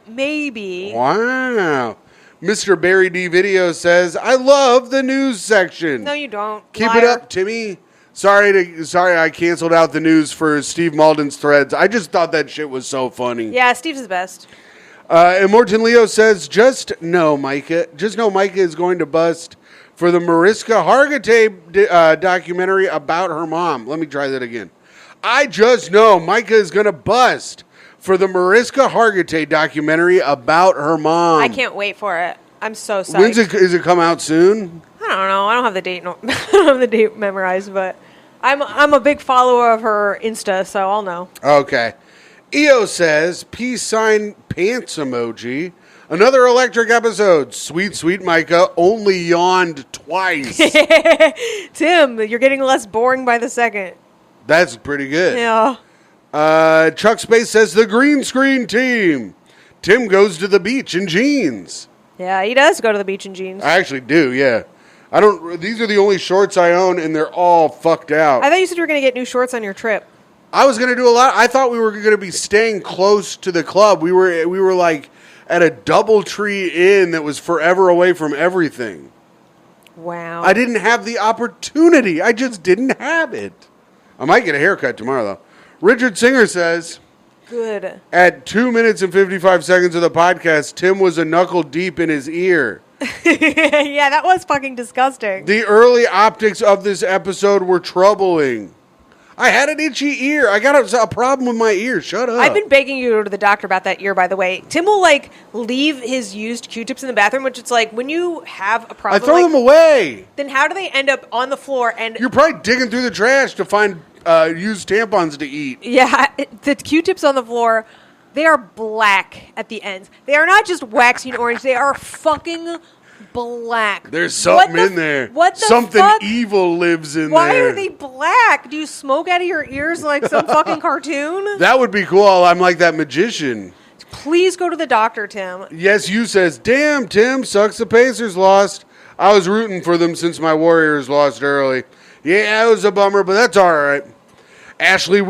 maybe. Wow. Mr. Barry D Video says, I love the news section. No, you don't. Keep Liar. it up, Timmy. Sorry I canceled out the news for Steve Malden's threads. I just thought that shit was so funny. Yeah, Steve's the best. And Morton Leo says, just know Myka is going to bust for the Mariska Hargitay documentary about her mom. Let me try that again. I just know Myka is going to bust for the Mariska Hargitay documentary about her mom. I can't wait for it. I'm so psyched. Is it come out soon? I don't know. I don't have the date. I don't have the date memorized, but I'm a big follower of her Insta, so I'll know. Okay. EO says, peace sign pants emoji. Another electric episode. Sweet, sweet Myka only yawned twice. Tim, you're getting less boring by the second. That's pretty good. Yeah. Chuck Space says, the green screen team. Tim goes to the beach in jeans. Yeah, he does go to the beach in jeans. I actually do, yeah. These are the only shorts I own, and they're all fucked out. I thought you said you were going to get new shorts on your trip. I was going to do a lot. I thought we were going to be staying close to the club. We were like at a DoubleTree Inn that was forever away from everything. Wow. I didn't have the opportunity. I just didn't have it. I might get a haircut tomorrow, though. Richard Singer says, good. At 2 minutes and 55 seconds of the podcast, Tim was a knuckle deep in his ear. Yeah, that was fucking disgusting. The early optics of this episode were troubling. I had an itchy ear. I got a problem with my ear. Shut up. I've been begging you to go to the doctor about that ear, by the way. Tim will, leave his used Q-tips in the bathroom, which it's like, when you have a problem... I throw them away. Then how do they end up on the floor and... You're probably digging through the trash to find used tampons to eat. Yeah, the Q-tips on the floor, they are black at the ends. They are not just waxing orange. They are fucking black. There's something in there. What the Something fuck? Evil lives in Why there. are they black? Do you smoke out of your ears like some fucking cartoon? That would be cool. I'm like that magician. Please go to the doctor, Tim. Yes, you says, damn, Tim, sucks the Pacers lost. I was rooting for them since my Warriors lost early. Yeah, it was a bummer, but that's all right. Ashley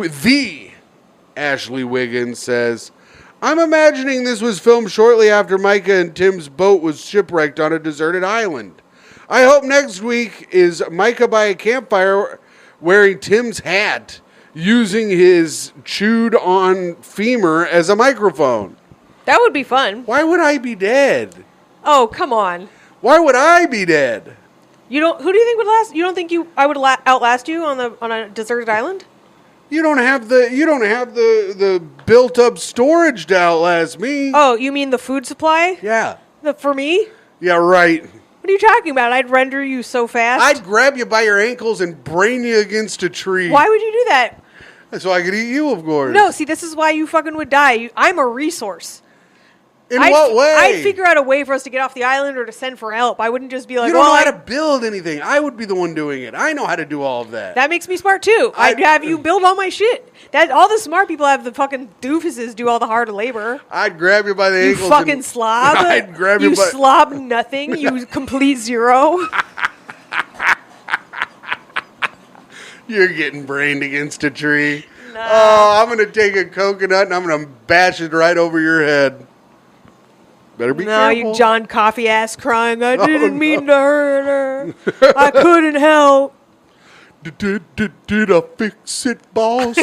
Wiggins says, I'm imagining this was filmed shortly after Myka and Tim's boat was shipwrecked on a deserted island. I hope next week is Myka by a campfire wearing Tim's hat, using his chewed on femur as a microphone. That would be fun. Why would I be dead? Oh, come on. Why would I be dead? You don't. Who do you think would last? You don't think I would outlast you on a deserted island? You don't have the built up storage to outlast me. Oh, you mean the food supply? Yeah. For me? Yeah, right. What are you talking about? I'd render you so fast. I'd grab you by your ankles and brain you against a tree. Why would you do that? So I could eat you, of course. No, see, this is why you fucking would die. I'm a resource. In what way? I'd figure out a way for us to get off the island or to send for help. I wouldn't just be like, you don't know how to build anything. I would be the one doing it. I know how to do all of that. That makes me smart too. I'd have you build all my shit. That all the smart people have the fucking doofuses do all the hard labor. I'd grab you by the ankles. You fucking slob. I'd grab you by... slob nothing. You complete zero. You're getting brained against a tree. Nah. Oh, I'm going to take a coconut and I'm going to bash it right over your head. Better be careful. You John Coffey ass crying. I didn't mean to hurt her. I couldn't help. Did I fix it, boss?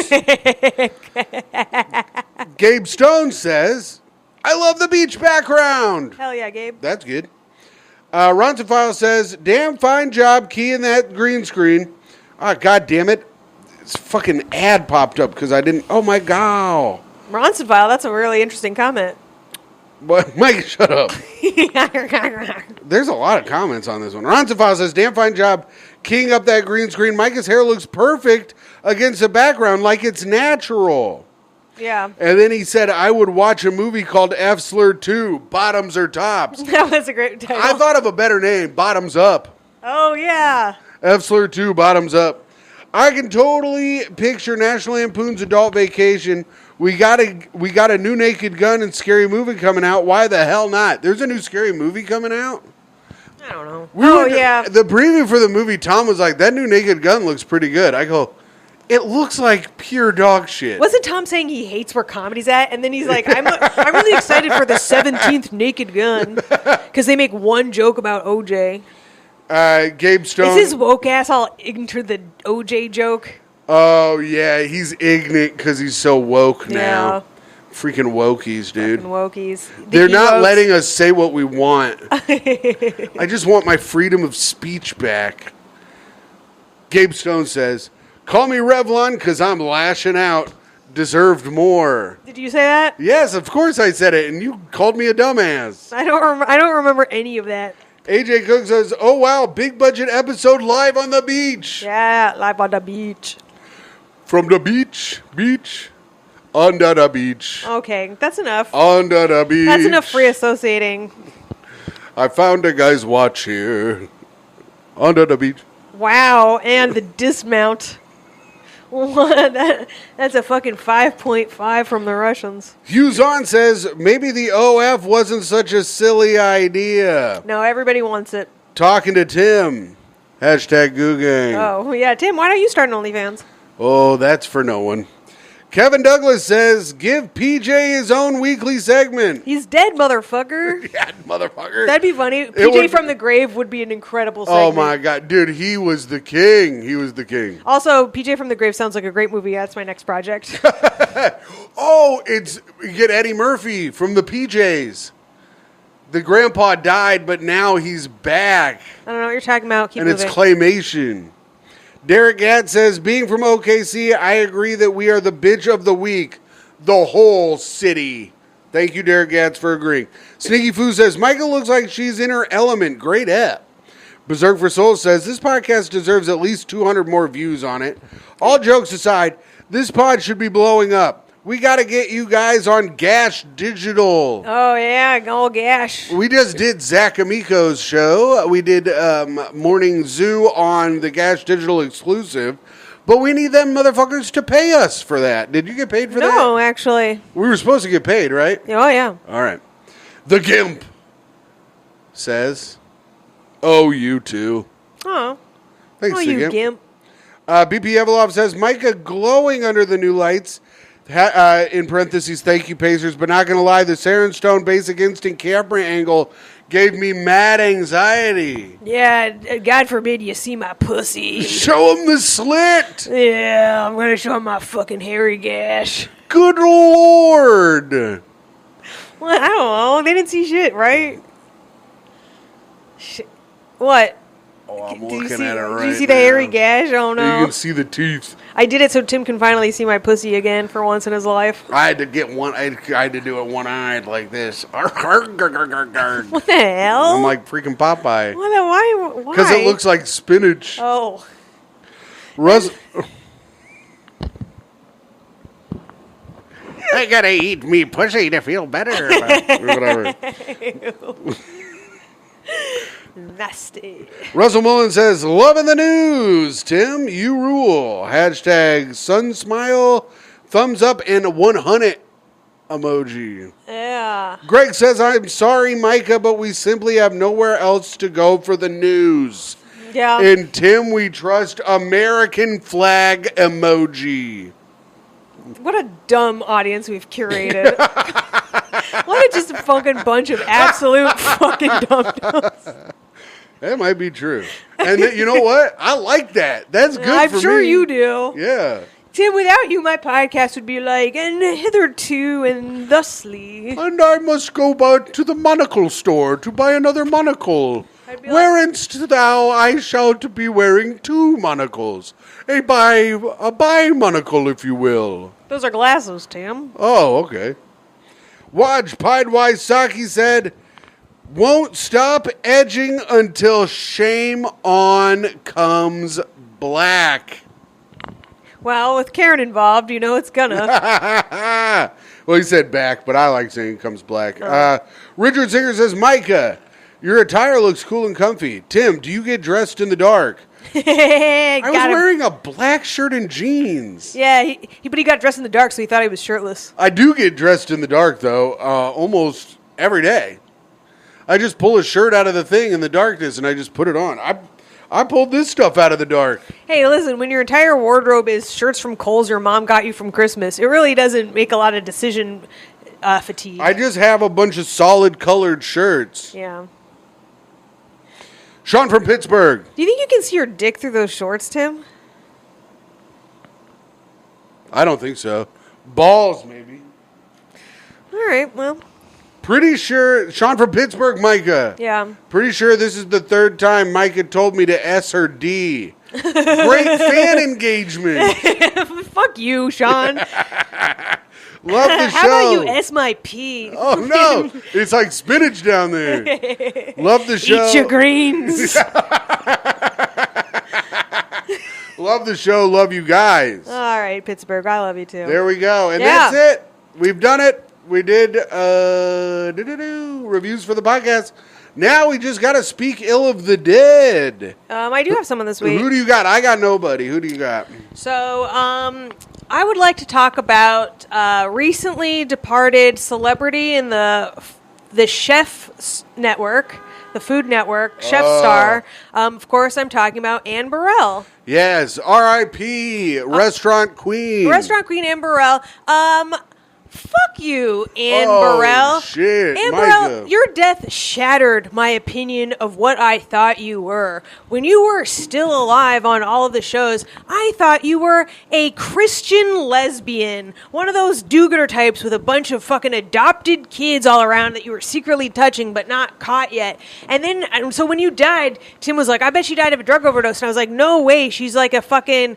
Gabe Stone says, I love the beach background. Hell yeah, Gabe. That's good. Ronsophile says, damn fine job keying that green screen. Ah, God damn it. This fucking ad popped up because I didn't. Oh, my God. Ronsophile, that's a really interesting comment. But Mike, shut up. There's a lot of comments on this one. Ronsophile says, damn fine job keying up that green screen. Micah's hair looks perfect against the background like it's natural. Yeah. And then he said, I would watch a movie called F Slur 2, Bottoms or Tops. That was a great title. I thought of a better name, Bottoms Up. Oh, yeah. F Slur 2, Bottoms Up. I can totally picture National Lampoon's Adult Vacation. We got a new Naked Gun and Scary Movie coming out. Why the hell not? There's a new Scary Movie coming out? I don't know. Yeah. The preview for the movie, Tom was like, that new Naked Gun looks pretty good. I go, it looks like pure dog shit. Wasn't Tom saying he hates where comedy's at? And then he's like, I'm really excited for the 17th Naked Gun because they make one joke about OJ. Gabe Stone. Is his woke ass all into the OJ joke? Oh, yeah. He's ignorant because he's so woke now. Yeah. Freaking wokies, dude. Fucking wokies. They're not letting us say what we want. I just want my freedom of speech back. Gabe Stone says, call me Revlon because I'm lashing out. Deserved more. Did you say that? Yes, of course I said it, and you called me a dumbass. I don't remember any of that. AJ Cook says, oh, wow, big budget episode live on the beach. Yeah, live on the beach. From the beach, under the beach. Okay, that's enough. Under the beach. That's enough free associating. I found a guy's watch here. Under the beach. Wow, and the dismount. What? That's a fucking 5.5 from the Russians. Hughes on says, maybe the OF wasn't such a silly idea. No, everybody wants it. Talking to Tim. Hashtag Googang. Oh, yeah. Tim, why don't you start an OnlyFans? Oh, that's for no one. Kevin Douglas says, give PJ his own weekly segment. He's dead, motherfucker. Yeah, motherfucker. That'd be funny. PJ from the grave would be an incredible segment. Oh, my God. Dude, he was the king. He was the king. Also, PJ from the grave sounds like a great movie. That's my next project. Oh, you get Eddie Murphy from the PJs. The grandpa died, but now he's back. I don't know what you're talking about. Keep moving. It's claymation. Derek Gatt says, being from OKC, I agree that we are the bitch of the week. The whole city. Thank you, Derek Gatz, for agreeing. Sneaky Foo says, Michael looks like she's in her element. Great ep. Berserk for Soul says, this podcast deserves at least 200 more views on it. All jokes aside, this pod should be blowing up. We got to get you guys on Gash Digital. Oh, yeah, go Gash. We just did Zach Amico's show. We did Morning Zoo on the Gash Digital exclusive. But we need them motherfuckers to pay us for that. Did you get paid for that? No, actually. We were supposed to get paid, right? Oh, yeah. All right. The Gimp says, oh, you too. Oh. Thanks, oh, the you Gimp. Gimp. BP Evelov says, Myka glowing under the new lights. In parentheses, thank you, Pacers. But not going to lie, the Saren Stone basic instinct camera angle gave me mad anxiety. Yeah, God forbid you see my pussy. Show him the slit. Yeah, I'm going to show him my fucking hairy gash. Good Lord. Well, I don't know. They didn't see shit, right? What? Oh, I'm Did you looking see, at it right now. Did you see the hairy gash? Oh, no. You can see the teeth. I did it so Tim can finally see my pussy again for once in his life. I had to get one. I had to do it one-eyed like this. What What the hell? I'm like freaking Popeye. Why? Because it looks like spinach. Oh. I gotta eat me pussy to feel better. Whatever. Nasty. Russell Mullen says, loving the news. Tim, you rule. Hashtag sun smile, thumbs up, and 100 emoji. Yeah. Greg says, I'm sorry, Myka, but we simply have nowhere else to go for the news. Yeah. And Tim, we trust American flag emoji. What a dumb audience we've curated. What a just fucking bunch of absolute fucking dum-dums. That might be true. And you know what? I like that. That's good for me. I'm sure you do. Yeah. Tim, without you, my podcast would be like, and hitherto and thusly. And I must go back to the monocle store to buy another monocle. Whereinst thou I shall to be wearing two monocles. A bi monocle, if you will. Those are glasses, Tim. Oh, okay. Watch Pied Wise Saki said, won't stop edging until shame on comes black. Well, with Karen involved, you know it's gonna. Well, he said back, but I like saying comes black. Richard Singer says, Myka, your attire looks cool and comfy. Tim, do you get dressed in the dark? I was wearing a black shirt and jeans. Yeah, but he got dressed in the dark, so he thought he was shirtless. I do get dressed in the dark, though, almost every day. I just pull a shirt out of the thing in the darkness, and I just put it on. I pulled this stuff out of the dark. Hey, listen, when your entire wardrobe is shirts from Kohl's your mom got you from Christmas, it really doesn't make a lot of decision fatigue. I just have a bunch of solid colored shirts. Yeah. Sean from Pittsburgh. Do you think you can see your dick through those shorts, Tim? I don't think so. Balls, maybe. All right, well. Pretty sure, Sean from Pittsburgh, Myka. Yeah. Pretty sure this is the third time Myka told me to S her D. Great fan engagement. Fuck you, Sean. Love the show. How about you S my P? Oh, no. It's like spinach down there. Love the show. Eat your greens. Love the show. Love you guys. All right, Pittsburgh. I love you, too. There we go. And Yeah. that's it. We've done it. We did reviews for the podcast. Now we just got to speak ill of the dead. I do have someone this week. Who do you got? I got nobody. Who do you got? So, I would like to talk about recently departed celebrity in the Chef Network, the Food Network, Chef Star. Of course, I'm talking about Anne Burrell. Yes, R.I.P. Restaurant Queen. Restaurant Queen Anne Burrell. Fuck you, Anne Oh, Burrell. shit, Anne Myka. Burrell, your death shattered my opinion of what I thought you were. When you were still alive on all of the shows, I thought you were a Christian lesbian. One of those do-gooder types with a bunch of fucking adopted kids all around that you were secretly touching but not caught yet. And so when you died, Tim was like, I bet she died of a drug overdose. And I was like, no way. She's like a fucking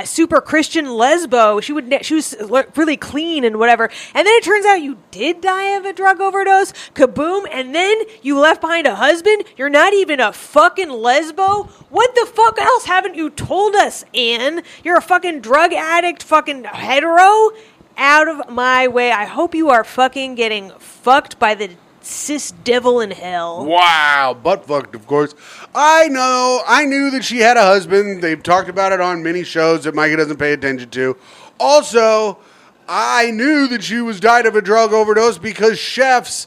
super Christian lesbo. She was really clean and whatever. And then it turns out you did die of a drug overdose. Kaboom. And then you left behind a husband. You're not even a fucking lesbo. What the fuck else haven't you told us, Anne? You're a fucking drug addict, fucking hetero. Out of my way. I hope you are fucking getting fucked by the cis devil in hell. Wow, butt fucked, of course. I know. I knew that she had a husband. They've talked about it on many shows that Myka doesn't pay attention to. Also, I knew that she died of a drug overdose because chefs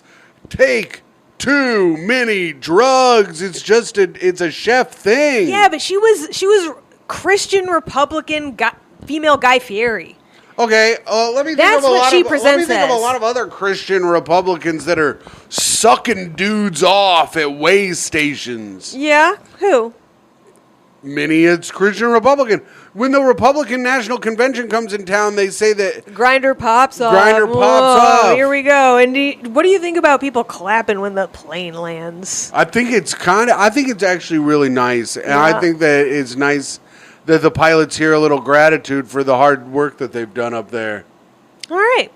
take too many drugs. It's just it's a chef thing. Yeah, but she was Christian Republican female Guy Fieri. Okay, let me think That's of a what lot she of let me presents think of a as. lot of other Christian Republicans that are sucking dudes off at way stations. Yeah? Who? Many it's Christian Republican. When the Republican National Convention comes in town, they say that Grinder pops off. Grindr pops Whoa, off. Here we go. And what do you think about people clapping when the plane lands? I think it's actually really nice. And I Yeah. think that it's nice that the pilots hear a little gratitude for the hard work that they've done up there. All right.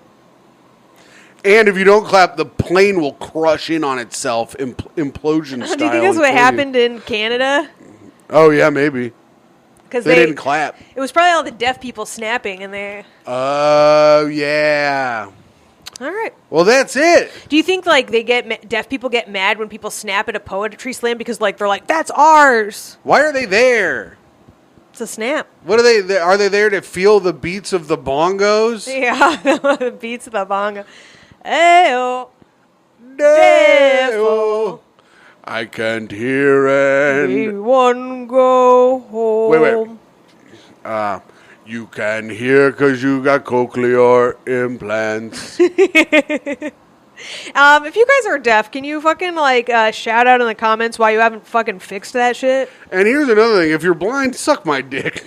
And if you don't clap, the plane will crush in on itself, implosion style. Do you think that's what happened in Canada? Oh, yeah, maybe. Because They didn't clap. It was probably all the deaf people snapping, and they. Oh, yeah. All right. Well, that's it. Do you think like deaf people get mad when people snap at a poetry slam because like they're like that's ours? Why are they there? It's a snap. What are they? Are they there to feel the beats of the bongos? Yeah, the beats of the bongo. Ayo. Deo. I can't hear it. Everyone go home. Wait. You can hear because you got cochlear implants. If you guys are deaf, can you fucking like shout out in the comments why you haven't fucking fixed that shit? And here's another thing. If you're blind, suck my dick.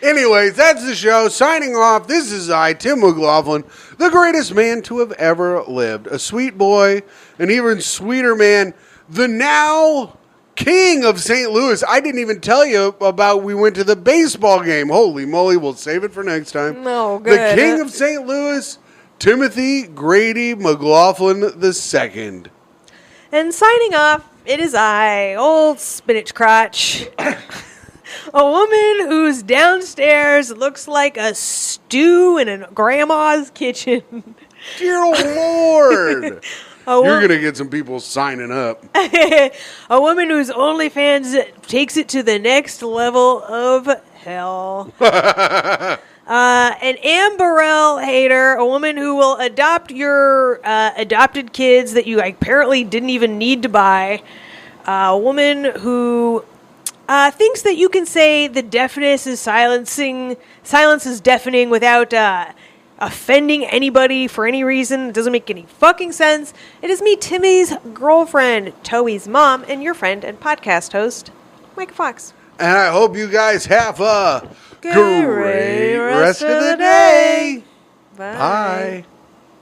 Anyways, that's the show. Signing off, this is I, Tim McLaughlin, the greatest man to have ever lived. A sweet boy, an even sweeter man, the now king of St. Louis. I didn't even tell you about we went to the baseball game. Holy moly, we'll save it for next time. No, good. The king of St. Louis, Timothy Grady McLaughlin II. And signing off, it is I, old spinach crotch. A woman who's downstairs looks like a stew in a grandma's kitchen. Dear Lord. A You're going to get some people signing up. A woman whose OnlyFans takes it to the next level of hell. An Amberell hater, a woman who will adopt your adopted kids that you apparently didn't even need to buy. A woman who thinks that you can say the deafness is silence is deafening without offending anybody for any reason. It doesn't make any fucking sense. It is me, Timmy's girlfriend, Toey's mom, and your friend and podcast host, Myka Fox. And I hope you guys have a great rest of the day. Bye. Bye.